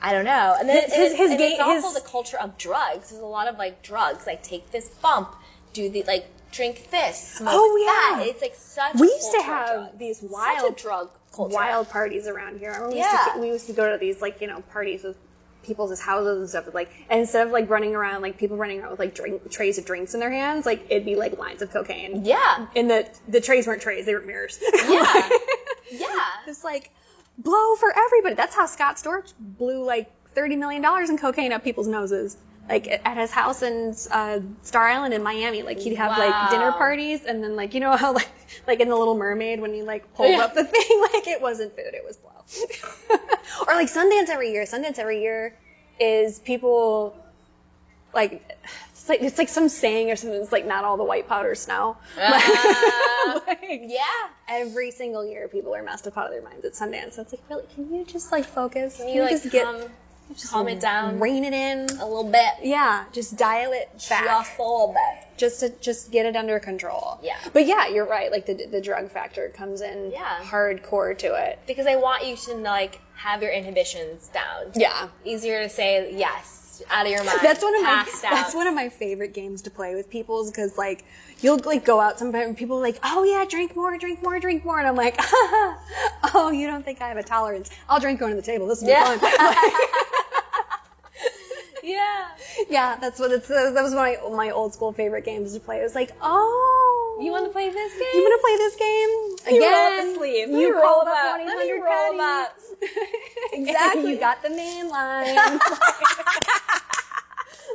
I don't know. And then it's also the culture of drugs. There's a lot of like drugs, like take this bump, do the like drink this, smoke that. It's like such. We used to have these wild drug culture. Wild parties around here. I remember we used to go to these like, you know, parties with people's houses and stuff. Like, and instead of like running around, like people running around with like trays of drinks in their hands, like it'd be like lines of cocaine. Yeah. And the trays weren't trays; they were mirrors. Yeah. Yeah. Just like blow for everybody. That's how Scott Storch blew like $30 million in cocaine up people's noses. Like at his house in Star Island in Miami, like he'd have like dinner parties, and then like, you know how like in The Little Mermaid when you like pulled up the thing, like it wasn't food, it was blow. Or like Sundance every year. Sundance every year is people like it's like some saying or something. It's like not all the white powder snow. Yeah. Every single year, people are messed up out of their minds at Sundance. So it's like, really, can you just like focus? Can you like calm it down, rein it in a little bit? Yeah, just dial it back just a little bit, just get it under control. Yeah. But yeah, you're right. Like the drug factor comes in hardcore to it because they want you to like have your inhibitions down. Yeah. Easier to say yes out of your mind. That's one of my favorite games to play with people, because like you'll like go out sometimes and people are like, oh yeah, drink more, and I'm like, oh, you don't think I have a tolerance? I'll drink going to the table. This will be fun. Yeah, that was one of my old school favorite games to play. It was like, oh, you want to play this game? You want to play this game? You roll up the sleeve. You roll up 1-800 patties. Exactly. You got the main line.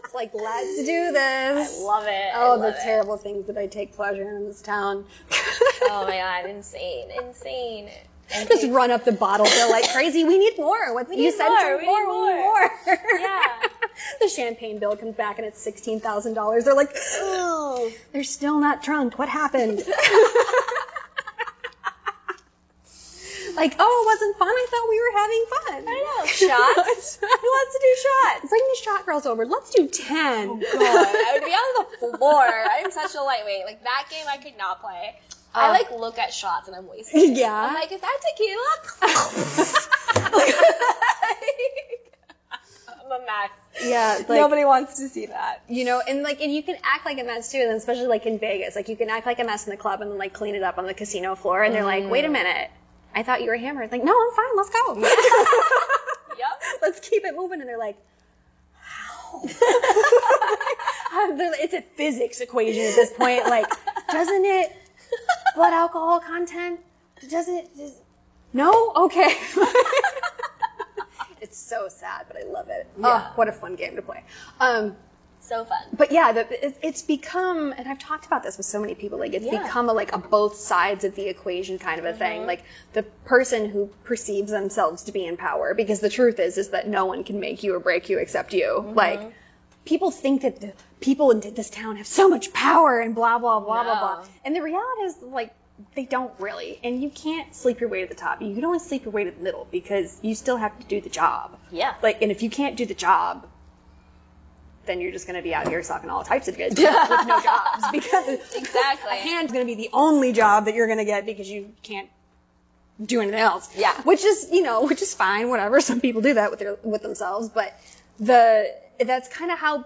It's like, let's do this. I love it. Oh, the terrible things that I take pleasure in this town. Oh my god, insane. And just run up the bottle bill like crazy. We need more. We need more. Yeah. The champagne bill comes back and it's $16,000. They're like, oh, they're still not drunk. What happened? Like, oh, it wasn't fun. I thought we were having fun. I know. Shots? Who wants to do shots? Bring the shot girls over. Let's do 10. Oh, God. I would be on the floor. I'm such a lightweight. Like, that game I could not play. I, like, look at shots and I'm wasted. Yeah. I'm like, is that tequila? I'm a mess. Yeah. Like, nobody wants to see that. You know, and you can act like a mess too, and especially like in Vegas. Like, you can act like a mess in the club and then like clean it up on the casino floor, and they're like, wait a minute. I thought you were hammered. Like, no, I'm fine. Let's go. Yep. Let's keep it moving. And they're like, how? It's a physics equation at this point. Like, doesn't it, blood alcohol content, no? Okay. It's so sad, but I love it. Yeah. Oh, what a fun game to play. So fun. But yeah, it's become, and I've talked about this with so many people, like it's become a both sides of the equation kind of a thing. Like the person who perceives themselves to be in power, because the truth is that no one can make you or break you except you. Like, people think that the people in this town have so much power and blah, blah, blah, blah, blah. And the reality is, like, they don't really. And you can't sleep your way to the top. You can only sleep your way to the middle, because you still have to do the job. Yeah. Like, and if you can't do the job, then you're just going to be out here sucking all types of good with no jobs, because exactly. A hand's going to be the only job that you're going to get because you can't do anything else. Yeah. Which is fine, whatever. Some people do that with themselves, but that's kind of how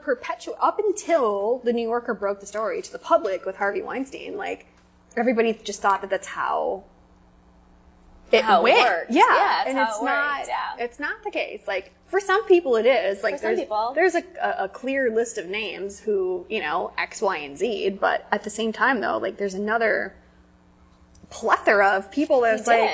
up until the New Yorker broke the story to the public with Harvey Weinstein, like, everybody just thought that that's how it went. Works. Yeah. And it's not the case. Like, for some people it is. Like, there's a clear list of names who, X, Y, and Z, but at the same time though, like, there's another plethora of people that's like,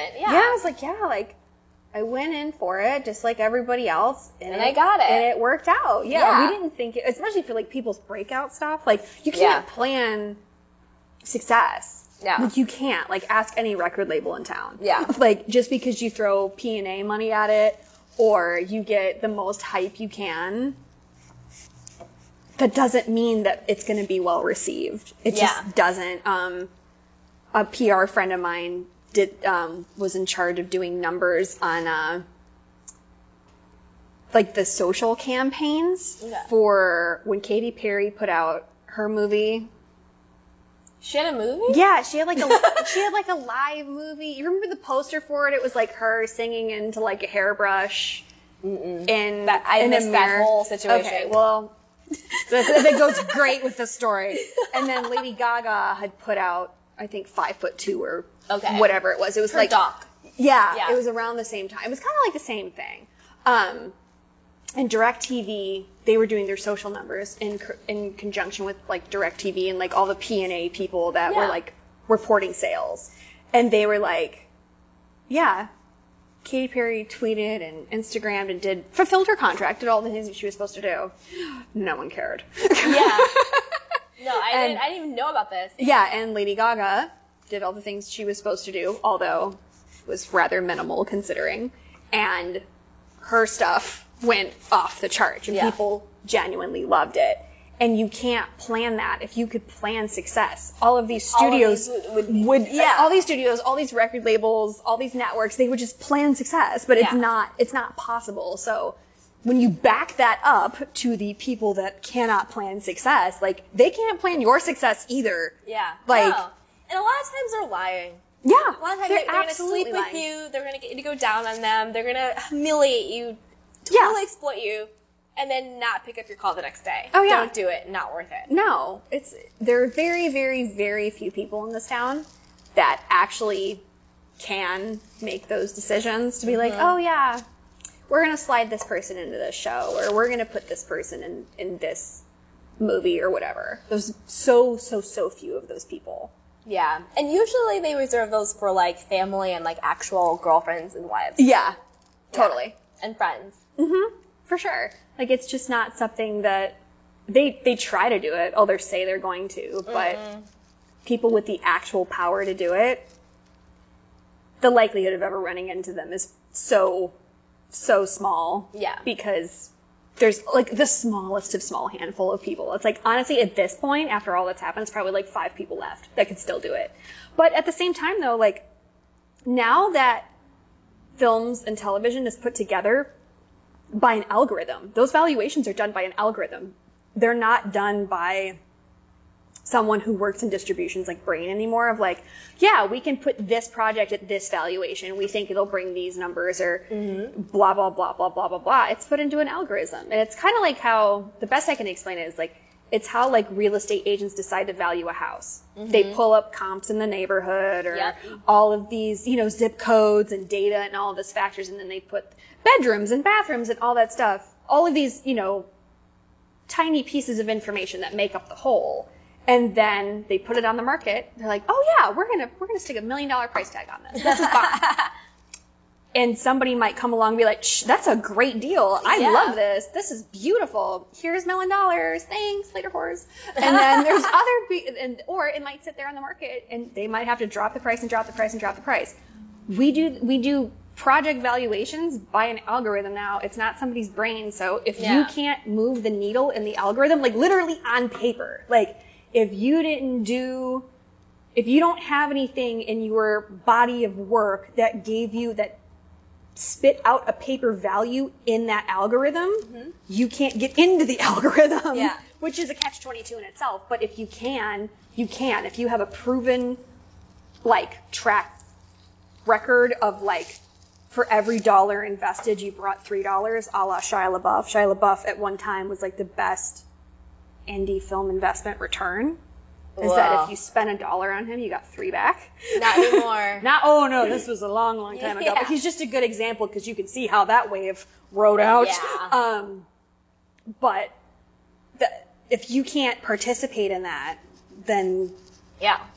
I went in for it just like everybody else, and I got it. And it worked out. Yeah. We didn't think it, especially for like people's breakout stuff, like, you can't plan success. Yeah. Like, you can't. Like, ask any record label in town. Yeah. Like, just because you throw P&A money at it, or you get the most hype you can, that doesn't mean that it's going to be well received. It just doesn't. A PR friend of mine was in charge of doing numbers on like the social campaigns for when Katy Perry put out her movie. She had a movie? Yeah, she had like a live movie. You remember the poster for it? It was like her singing into like a hairbrush. And I missed that whole situation. Okay, well, that goes great with the story. And then Lady Gaga had put out, I think, 5'2" or whatever it was. It was her like doc. Yeah, it was around the same time. It was kind of like the same thing. And DirecTV, they were doing their social numbers in conjunction with like DirecTV and like all the P&A people that were like reporting sales. And they were like, Yeah. Katy Perry tweeted and Instagrammed and fulfilled her contract, did all the things that she was supposed to do. No one cared. Yeah. No, I didn't even know about this. Yeah, and Lady Gaga did all the things she was supposed to do, although it was rather minimal considering. And her stuff went off the charts, and people genuinely loved it. And you can't plan that. If you could plan success, all of these studios all these studios, all these record labels, all these networks, they would just plan success, but it's not possible. So when you back that up to the people that cannot plan success, like, they can't plan your success either. Yeah. Like, no. And a lot of times they're lying. Yeah. A lot of times they're going to sleep with you, they're going to get you to go down on them, they're going to humiliate you, totally exploit you, and then not pick up your call the next day. Oh, yeah. Don't do it. Not worth it. No. There are very, very, very few people in this town that actually can make those decisions to be like, oh, yeah, we're going to slide this person into this show, or we're going to put this person in this movie or whatever. There's so few of those people. Yeah. And usually they reserve those for, like, family and, like, actual girlfriends and wives. Yeah. Totally. And friends. Mm-hmm. For sure. Like, it's just not something that they try to do it. Oh, they say they're going to, but people with the actual power to do it, the likelihood of ever running into them is so small. Yeah. Because there's, like, the smallest of small handful of people. It's like, honestly, at this point, after all that's happened, it's probably like 5 people left that could still do it. But at the same time, though, like, now that films and television is put together by an algorithm, those valuations are done by an algorithm. They're not done by someone who works in distributions like Brain anymore, of like, yeah, we can put this project at this valuation, we think it'll bring these numbers, or blah, blah, blah, blah, blah, blah, blah. It's put into an algorithm. And it's kind of like how, the best I can explain it is like, it's how, like, real estate agents decide to value a house. They pull up comps in the neighborhood, or all of these, zip codes and data and all of these factors, and then they put bedrooms and bathrooms and all that stuff. All of these, tiny pieces of information that make up the whole. And then they put it on the market. They're like, oh yeah, we're gonna stick $1 million price tag on this. This is fine. And somebody might come along and be like, shh, that's a great deal. I love this. This is beautiful. Here's $1 million. Thanks, later whores. And then there's or it might sit there on the market, and they might have to drop the price and drop the price and drop the price. We do project valuations by an algorithm now. It's not somebody's brain. So if you can't move the needle in the algorithm, like literally on paper, like if you don't have anything in your body of work that spit out a paper value in that algorithm, you can't get into the algorithm, which is a catch-22 in itself. But if you can, you can. If you have a proven, like, track record of, like, for every dollar invested, you brought $3, a la Shia LaBeouf. Shia LaBeouf at one time was, like, the best indie film investment return. Is that if you spent $1 on him, you got $3 back? Not anymore. Oh no, this was a long time ago. But he's just a good example because you can see how that wave rode out. Yeah. But if you can't participate in that, then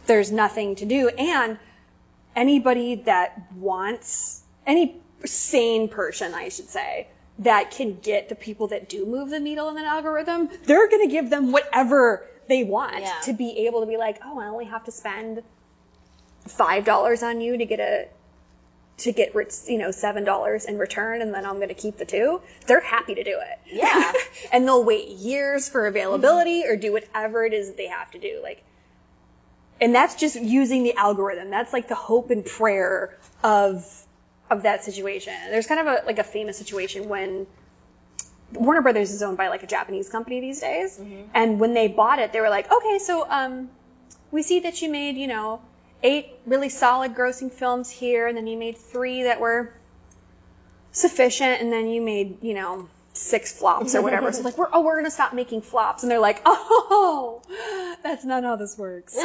there's nothing to do. And anybody that wants, any sane person, I should say, that can get the people that do move the needle in an algorithm, they're going to give them whatever they want to be able to be like, oh, I only have to spend $5 on you to get $7 in return, and then I'm going to keep the $2. They're happy to do it. Yeah. And they'll wait years for availability or do whatever it is that they have to do. Like, and that's just using the algorithm. That's like the hope and prayer of that situation. There's kind of a famous situation when Warner Brothers is owned by like a Japanese company these days. And when they bought it, they were like, okay, so we see that you made, 8 really solid grossing films here, and then you made 3 that were sufficient, and then you made, 6 flops or whatever. So like, we're going to stop making flops. And they're like, oh, that's not how this works.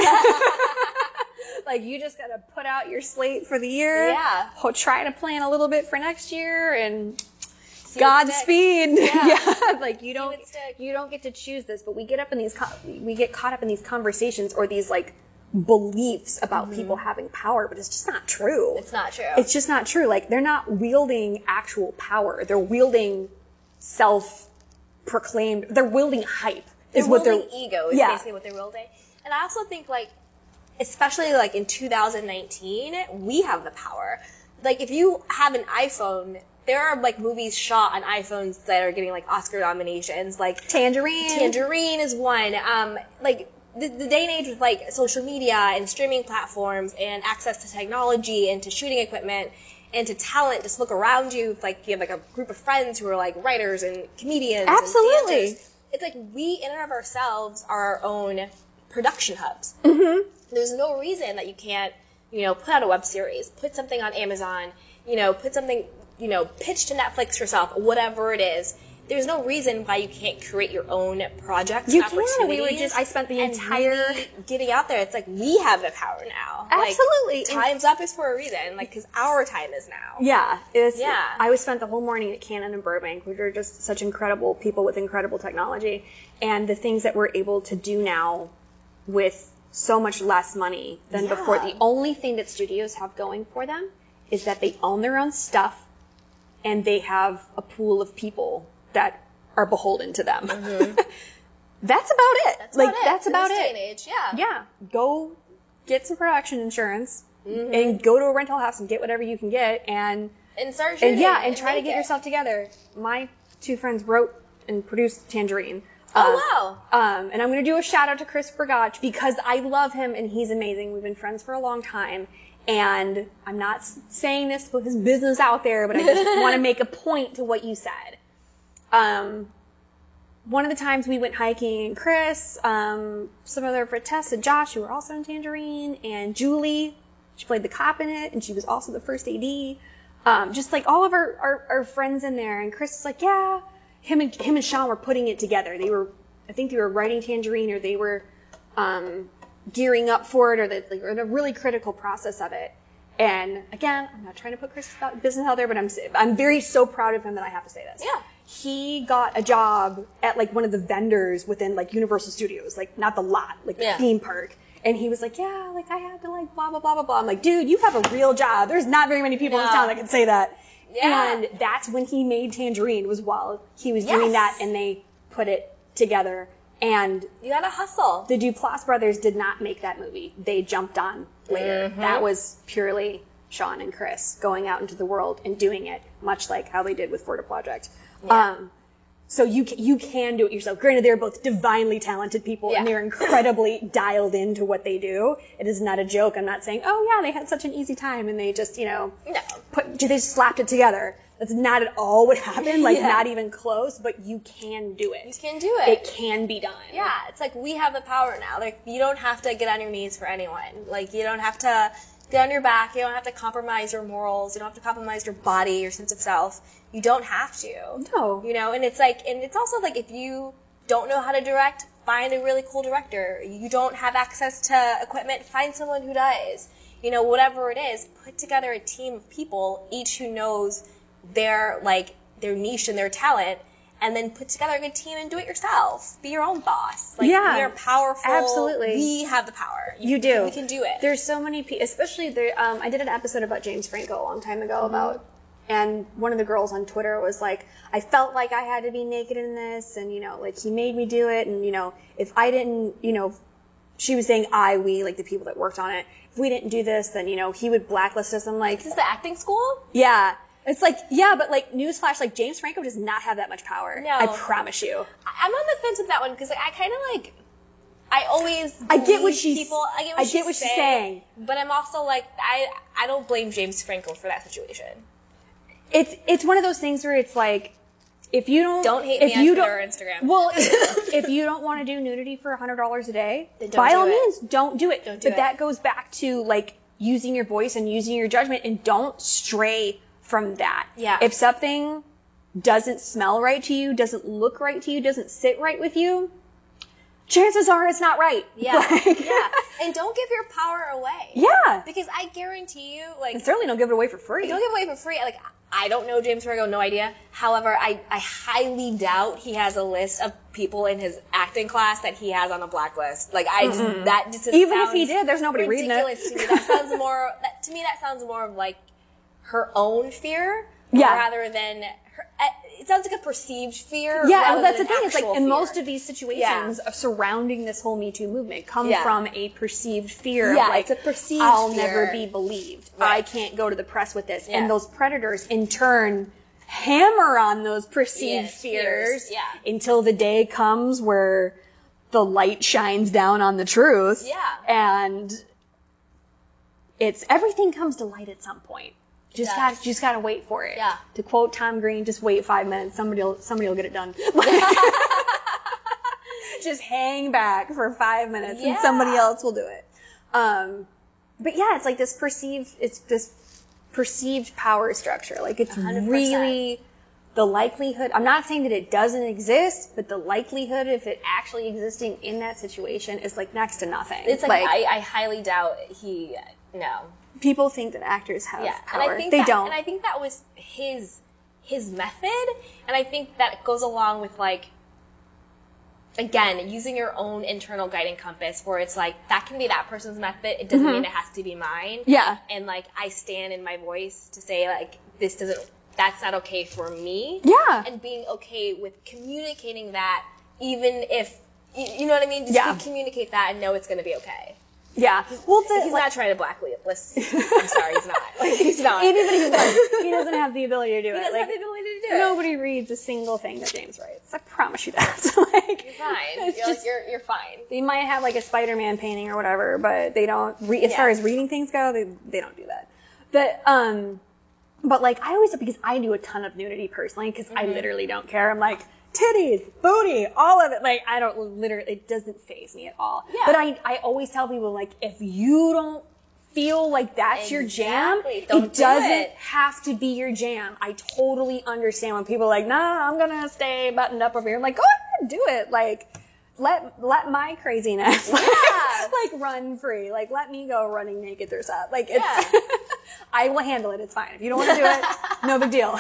Like, you just got to put out your slate for the year. Yeah. Try to plan a little bit for next year, and Godspeed. Yeah. Like, you don't get to choose this, but we get caught up in these conversations, or these like beliefs about people having power, but it's just not true. It's not true. It's just not true. Like, they're not wielding actual power. They're wielding self-proclaimed, they're wielding hype. They're wielding ego is basically what they're wielding. And I also think, like, especially like in 2019, we have the power. Like, if you have an iPhone, there are like movies shot on iPhones that are getting like Oscar nominations, like Tangerine is one. Like the day and age with like social media and streaming platforms and access to technology and to shooting equipment and to talent, just look around you. Like, you have like a group of friends who are like writers and comedians. Absolutely. And dancers. It's like we in and of ourselves are our own production hubs. Mm-hmm. There's no reason that you can't, you know, put out a web series, put something on Amazon, you know, put something, you know, pitch to Netflix yourself, whatever it is. There's no reason why you can't create your own projects. You and can. I spent the entire really getting out there. It's like we have the power now. Absolutely. Like, time's up is for a reason. Like, because our time is now. Yeah. Yeah. I spent the whole morning at Canon and Burbank, which are just such incredible people with incredible technology, and the things that we're able to do now with so much less money than before. The only thing that studios have going for them is that they own their own stuff and they have a pool of people that are beholden to them. Mm-hmm. That's about it. That's about in this it. day and age, yeah. Yeah. Go get some production insurance and go to a rental house and get whatever you can get and start shooting. And try to get yourself together. My two friends wrote and produced Tangerine. Oh, wow. And I'm going to do a shout out to Chris Bergach because I love him and he's amazing. We've been friends for a long time. And I'm not saying this to put his business out there, but I just want to make a point to what you said. One of the times we went hiking, and Chris, some other friend, Tess and Josh, who were also in Tangerine, and Julie, she played the cop in it, and she was also the first AD. Just like all of our friends in there. And Chris is like, yeah. Him and Sean were putting it together. I think they were writing Tangerine, or they were gearing up for it, or they were in a really critical process of it. And again, I'm not trying to put Chris' business out there, but I'm so proud of him that I have to say this. Yeah. He got a job at like one of the vendors within like Universal Studios, like not the lot, like the theme park. And he was like, yeah, like I had to like blah, blah, blah, blah, blah. I'm like, dude, you have a real job. There's not very many people in this town that can say that. Yeah. And that's when he made Tangerine, was while he was doing that, and they put it together. And you gotta hustle. The Duplass brothers did not make that movie. They jumped on later. Mm-hmm. That was purely Sean and Chris going out into the world and doing it, much like how they did with Florida Project. Yeah. So you can do it yourself. Granted, they're both divinely talented people, and they're incredibly dialed into what they do. It is not a joke. I'm not saying, oh yeah, they had such an easy time and they just, they just slapped it together. That's not at all what happened. Like, not even close. But you can do it. You can do it. It can be done. Yeah, it's like we have the power now. Like, you don't have to get on your knees for anyone. Like, you don't have to get on your back. You don't have to compromise your morals. You don't have to compromise your body, your sense of self. You don't have to. No. And it's like, and it's also like, if you don't know how to direct, find a really cool director. You don't have access to equipment, find someone who does. Whatever it is, put together a team of people, each who knows their niche and their talent, and then put together a good team and do it yourself. Be your own boss. We are powerful. Absolutely. We have the power. You do. We can do it. There's so many people, especially I did an episode about James Franco a long time ago and one of the girls on Twitter was like, I felt like I had to be naked in this, and, he made me do it, and, if I didn't, she was saying we, like the people that worked on it, if we didn't do this, then, he would blacklist us. I'm like, is this the acting school? Yeah. It's like, but like, newsflash, like, James Franco does not have that much power. No. I promise you. I'm on the fence with that one, because I kind of I always I get what she's people. I get what she's saying. But I'm also like, I don't blame James Franco for that situation. It's one of those things where it's like, if you don't hate me on Twitter or Instagram. Well, if you don't want to do nudity for $100 a day, then by all means, don't do it. Don't do it. But that goes back to like using your voice and using your judgment, and don't stray from that. Yeah. If something doesn't smell right to you, doesn't look right to you, doesn't sit right with you, chances are it's not right. Yeah. Like, Yeah. And don't give your power away. Yeah. Because I guarantee you, like, And certainly don't give it away for free. don't give away for free. Like, I don't know James Franco, no idea. However, I highly doubt he has a list of people in his acting class that he has on a blacklist. Like, that just Even if he did, there's nobody reading it. ridiculous to me. That sounds more, that sounds more of like her own fear. Yeah. Rather than her, it sounds like a perceived fear. Yeah, rather well, that's the than thing. an It's like, actual in fear. most of these situations surrounding this whole Me Too movement come Yeah. from a perceived fear Yeah, of like, it's a perceived I'll fear. never be believed. Right. I can't go to the press with this. Yeah. And those predators, in turn, hammer on those perceived Yes, fears yeah. until the day comes where the light shines down on the truth. Yeah. And everything comes to light at some point. Just gotta wait for it. Yeah. To quote Tom Green, just wait 5 minutes. Somebody will get it done. Just hang back for 5 minutes and Yeah. somebody else will do it. But yeah, it's like this perceived power structure. Like it's 100%. really the likelihood. I'm not saying that it doesn't exist, but the likelihood of it actually existing in that situation is like next to nothing. It's like I highly doubt no. People think that actors have power. And I think they don't. And I think that was his method, and I think that goes along with like, again, using your own internal guiding compass, where it's like that can be that person's method. It doesn't mean it has to be mine. Yeah. And like I stand in my voice to say like that's not okay for me. Yeah. And being okay with communicating that, even if you know what I mean. Just Yeah. communicate that and know it's going to be okay. Yeah. Well, He's not trying to blacklist. I'm sorry, he's not. Like, he's not. even if he was, he doesn't have the ability to do it. He doesn't Like, have the ability to do it. nobody reads a single thing that James writes. I promise you that. Like, You're fine. it's You're, just- you're fine. they might have like a Spider-Man painting or whatever, but they don't. As far as reading things go, they don't do that. But like I always, because I do a ton of nudity personally, because I literally don't care. I'm like, titties, booty, all of it. Like I don't literally, it doesn't faze me at all. Yeah. But I always tell people, like, if you don't feel like that's your jam, Exactly. Don't it do doesn't it. have to be your jam. I totally understand when people are like, nah, I'm gonna stay buttoned up over here. I'm like, go ahead, do it. Like, let my craziness like run free. Like, let me go running naked through stuff. Like, it's, I will handle it. It's fine. If you don't want to do it, no big deal.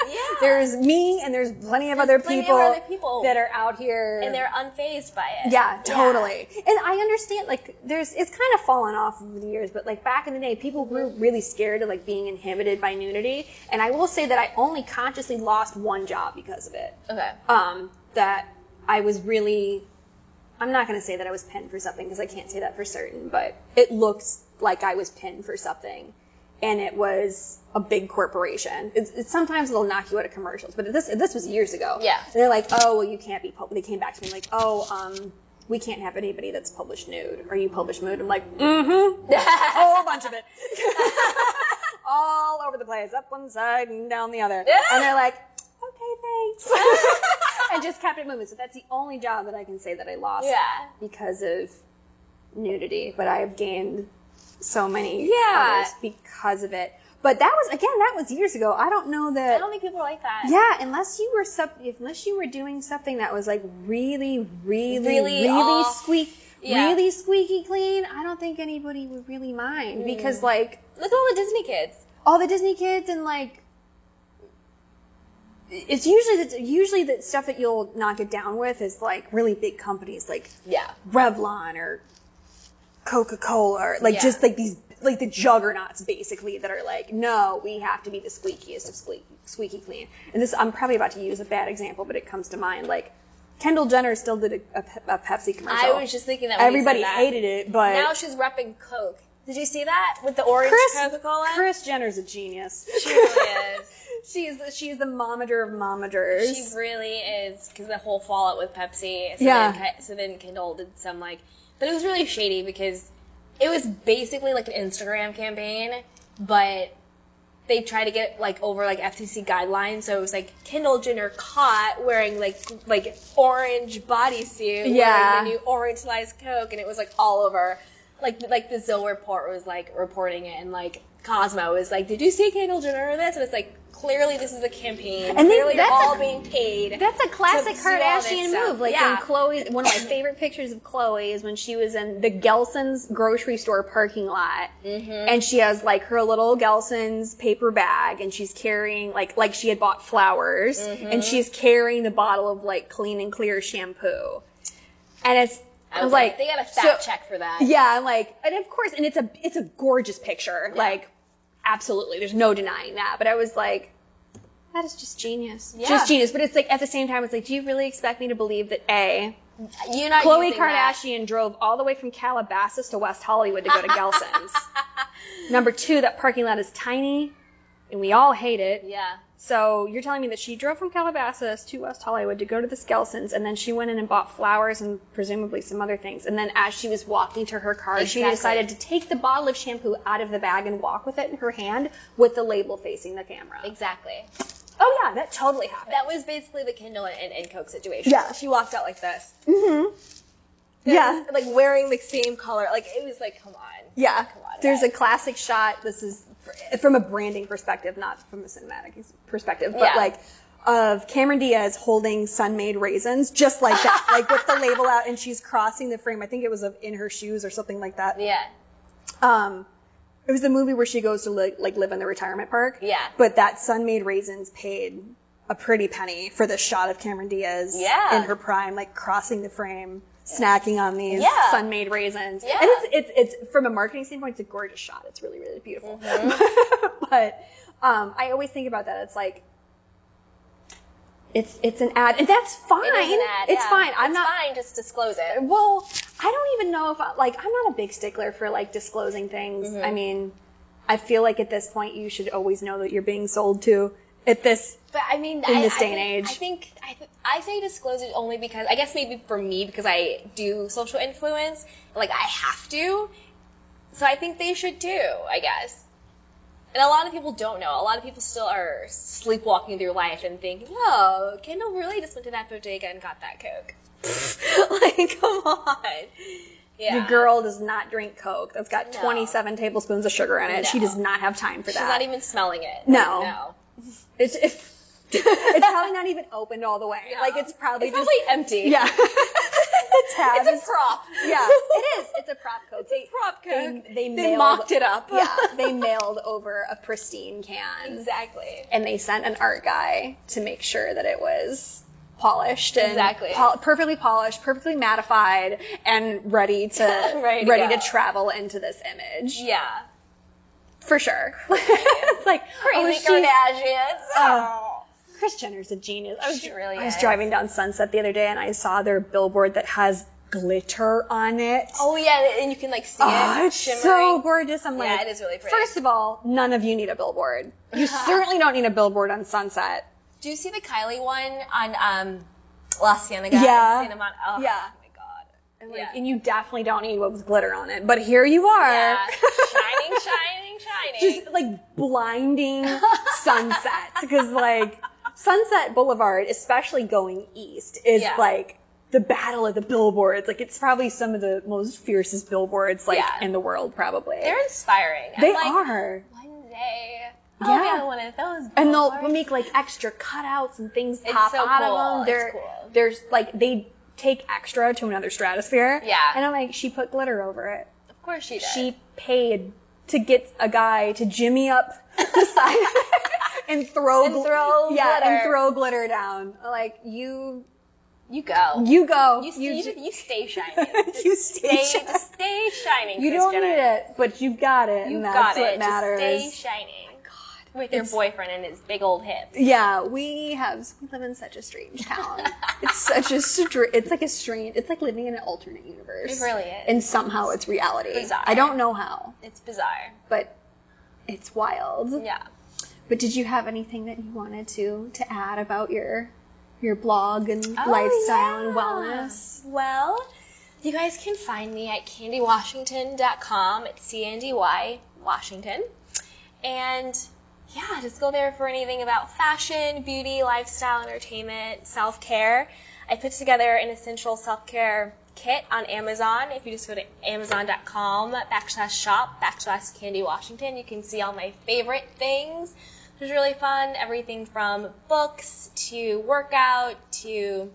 Yeah. There's me and there's plenty of other plenty of people other people. that are out here. And they're unfazed by it. Yeah, totally. And I understand, like, it's kind of fallen off over the years, but like back in the day, people were really scared of like being inhibited by nudity. And I will say that I only consciously lost one job because of it. Okay. That I was really, I'm not going to say that I was pinned for something because I can't say that for certain, but it looks like I was pinned for something. And it was a big corporation. It's sometimes they'll knock you out of commercials, but this was years ago. Yeah. And they're like, oh, well, you can't be they came back to me like, oh, we can't have anybody that's published nude. Are you published nude? I'm like, mm-hmm. A whole bunch of it. All over the place, up one side and down the other. And they're like, okay, thanks. I just kept it moving. So that's the only job that I can say that I lost because of nudity. But I have gained so many others because of it. But that was years ago. I don't know that. I don't think people are like that. Yeah, unless you were doing something that was like really squeaky clean, I don't think anybody would really mind because like Look at all the Disney kids. all the Disney kids and like it's usually the stuff that you'll not get down with is like really big companies like Revlon or Coca-Cola or like just like these like the juggernauts basically that are like, no, we have to be the squeakiest of squeaky clean. And this, I'm probably about to use a bad example, but it comes to mind. Like Kendall Jenner still did a Pepsi commercial. I was just thinking that when everybody you said that. hated it, but Now she's repping Coke. Did you see that with the orange Coca-Cola? Kris Jenner's a genius. She really is. She's the momager of momagers. She really is, because the whole fallout with Pepsi. So then Kendall did some like, but it was really shady because it was basically like an Instagram campaign, but they tried to get like over like FCC guidelines. So it was like Kendall Jenner caught wearing like orange bodysuit, wearing the new orange sliced Coke, and it was like all over. Like the Zoe report was like reporting it, and like Cosmo was like, "Did you see Kendall Jenner in this?" And it's like clearly this is a campaign. And Clearly that's all being paid. That's a classic to do all this Kardashian stuff. move. Like Yeah. when Khloe, one of my favorite pictures of Khloe is when she was in the Gelson's grocery store parking lot, and she has like her little Gelson's paper bag, and she's carrying like she had bought flowers, and she's carrying the bottle of like Clean and Clear shampoo, and I was like, they got a fact check for that. yeah, I'm like, and of course, and it's a gorgeous picture, like absolutely, there's no denying that, but I was like, that is just genius. Yeah. Just genius. But it's like, at the same time, it's like, do you really expect me to believe that You're not Khloe using that. Kardashian drove all the way from Calabasas to West Hollywood to go to Gelson's? Number 2, that parking lot is tiny, and we all hate it. Yeah. So you're telling me that she drove from Calabasas to West Hollywood to go to this Gelson's, and then she went in and bought flowers and presumably some other things. And then as she was walking to her car, she Exactly. decided to take the bottle of shampoo out of the bag and walk with it in her hand with the label facing the camera. Exactly. Oh yeah, that totally happened. That was basically the Kindle and Coke situation. Yeah. She walked out like this. Yeah. Like wearing the same color. Like it was like, come on. Yeah. Come on, There's a guys. classic shot. This is from a branding perspective, not from a cinematic perspective, but Yeah. like of Cameron Diaz holding Sun-Made raisins, just like that, like with the label out, and she's crossing the frame. I think it was in her shoes or something like that. Yeah. It was the movie where she goes to like live in the retirement park. Yeah. But that Sun-Made raisins paid a pretty penny for this shot of Cameron Diaz Yeah. in her prime, like crossing the frame, snacking on these Yeah. Sun-Made raisins. Yeah. And it's from a marketing standpoint, it's a gorgeous shot. It's really, really beautiful. But I always think about that. It's like, it's an ad, and that's fine. It is an ad. It's yeah. fine. I'm It's not. fine. Just disclose it. Well, I don't even know if I'm not a big stickler for like disclosing things. I mean, I feel like at this point you should always know that you're being sold to at this. But I mean, In this day and age. I say disclose it only because, I guess maybe for me, because I do social influence, like I have to. So I think they should too, I guess. And a lot of people don't know. A lot of people still are sleepwalking through life and think, oh, Kendall really just went to that bodega and got that Coke. Like, come on. Yeah. The girl does not drink Coke. That's got No. 27 tablespoons of sugar in it. No. She does not have time for She's that. not even smelling it. No. No. It's probably not even opened all the way. Yeah. Like it's probably It's just probably empty. yeah. The tab It's is- a prop. Yeah, it is. It's a prop Coke. It's a prop Coke. They They mocked it up. Yeah, they mailed over a pristine can. Exactly. And they sent an art guy to make sure that it was polished and Exactly. perfectly polished, perfectly mattified, and ready to Ready to go. travel into this image. Yeah. For sure. It's like Crazy oh, Kardashians. Oh. Kris Jenner's a genius. She really I was is. driving down Sunset the other day and I saw their billboard that has glitter on it. Oh yeah, and you can like see Oh, it it's shimmering. so gorgeous. I'm Yeah, like, it is really pretty. First of all, none of you need a billboard. You certainly don't need a billboard on Sunset. Do you see the Kylie one on La Cienega? Yeah. Santa Mon- oh, Yeah. Oh my god. And, like, Yeah. and you definitely don't need what with glitter on it. But here you are. Yeah. Shining, shining, shining. Just like blinding sunset. Because like Sunset Boulevard, especially going east, is Yeah. like the battle of the billboards. Like it's probably some of the most fiercest billboards like Yeah. in the world probably. They're inspiring. They I'm like, are. One day, Yeah. I'll get one of those. And they'll billboards. make like extra cutouts and things It's pop so out cool. of them. It's cool. There's like they take extra to another stratosphere. Yeah. And I'm like, she put glitter over it. Of course she does. She paid to get a guy to jimmy up the side and throw glitter down. Like you go. go. You stay shining. You stay shining. Just stay shining. You Kris don't Jenner. need it, but you've got it. You've and got that's what it. matters. Just stay shining. With your boyfriend and his big old hips. Yeah, we live in such a strange town. It's such a it's like living in an alternate universe. It really is. And somehow it's reality. Bizarre. I don't know how, It's bizarre. but it's wild. Yeah. But did you have anything that you wanted to add about your blog and Oh, lifestyle and yeah. wellness? Well, you guys can find me at candywashington.com. It's CNDY Washington. And yeah, just go there for anything about fashion, beauty, lifestyle, entertainment, self-care. I put together an essential self-care kit on Amazon. If you just go to amazon.com/shop/Candy Washington, you can see all my favorite things. It was really fun. Everything from books to workout to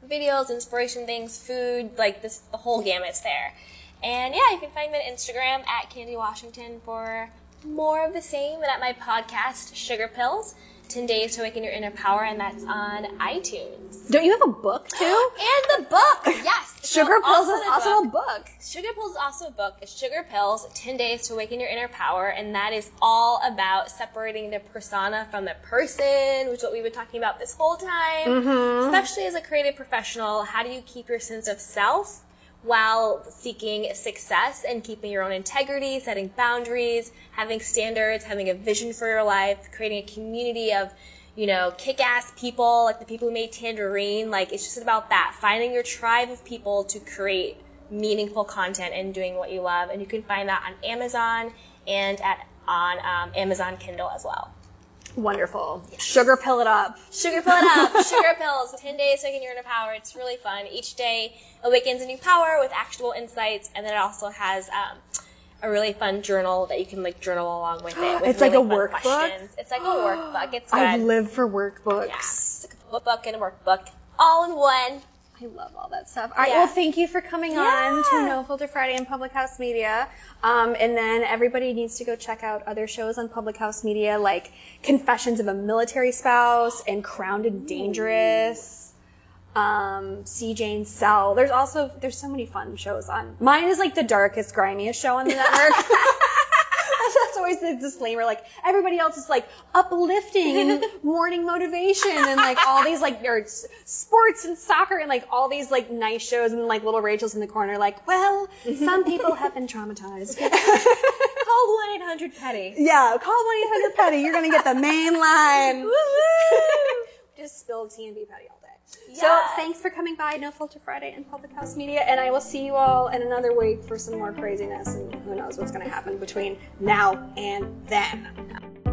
videos, inspiration things, food, like the whole gamut's there. And yeah, you can find me on Instagram at Candy Washington for more of the same, and at my podcast, Sugar Pills, 10 Days to Awaken Your Inner Power, and that's on iTunes. Don't you have a book too? And the book, yes. Sugar Pills is also a book. Sugar Pills is also a book. It's Sugar Pills, 10 Days to Awaken Your Inner Power, and that is all about separating the persona from the person, which is what we've been talking about this whole time. Especially as a creative professional, how do you keep your sense of self while seeking success and keeping your own integrity, setting boundaries, having standards, having a vision for your life, creating a community of, you know, kick-ass people, like the people who made Tangerine. Like, it's just about that, finding your tribe of people to create meaningful content and doing what you love. And you can find that on Amazon and on Amazon Kindle as well. Wonderful. Yes. Sugar pill it up. Sugar pill it up. Sugar Pills, 10 Days to Awaken Your Inner Power. It's really fun. Each day awakens a new power with actionable insights, and then it also has a really fun journal that you can like journal along with it. With It's really like a fun workbook? questions. It's like a workbook. It's good. I live for workbooks. Yeah. It's like a book and a workbook all in one. I love all that stuff. All right, Yeah. well, thank you for coming on to No Filter Friday and Public House Media. And then everybody needs to go check out other shows on Public House Media, like Confessions of a Military Spouse and Crowned and Dangerous, C. Jane Cell. There's so many fun shows on. Mine is like the darkest, grimiest show on the network. That's always the disclaimer, like, everybody else is, like, uplifting and morning motivation and, like, all these, like, sports and soccer and, like, all these, like, nice shows, and, like, little Rachel's in the corner, like, well, some people have been traumatized. Call 1-800-PETTY. Yeah, call 1-800-PETTY. You're going to get the main line. Just spill tea and be petty all day. Yes. So thanks for coming by No Filter Friday and Public House Media, and I will see you all in another week for some more craziness, and who knows what's going to happen between now and then.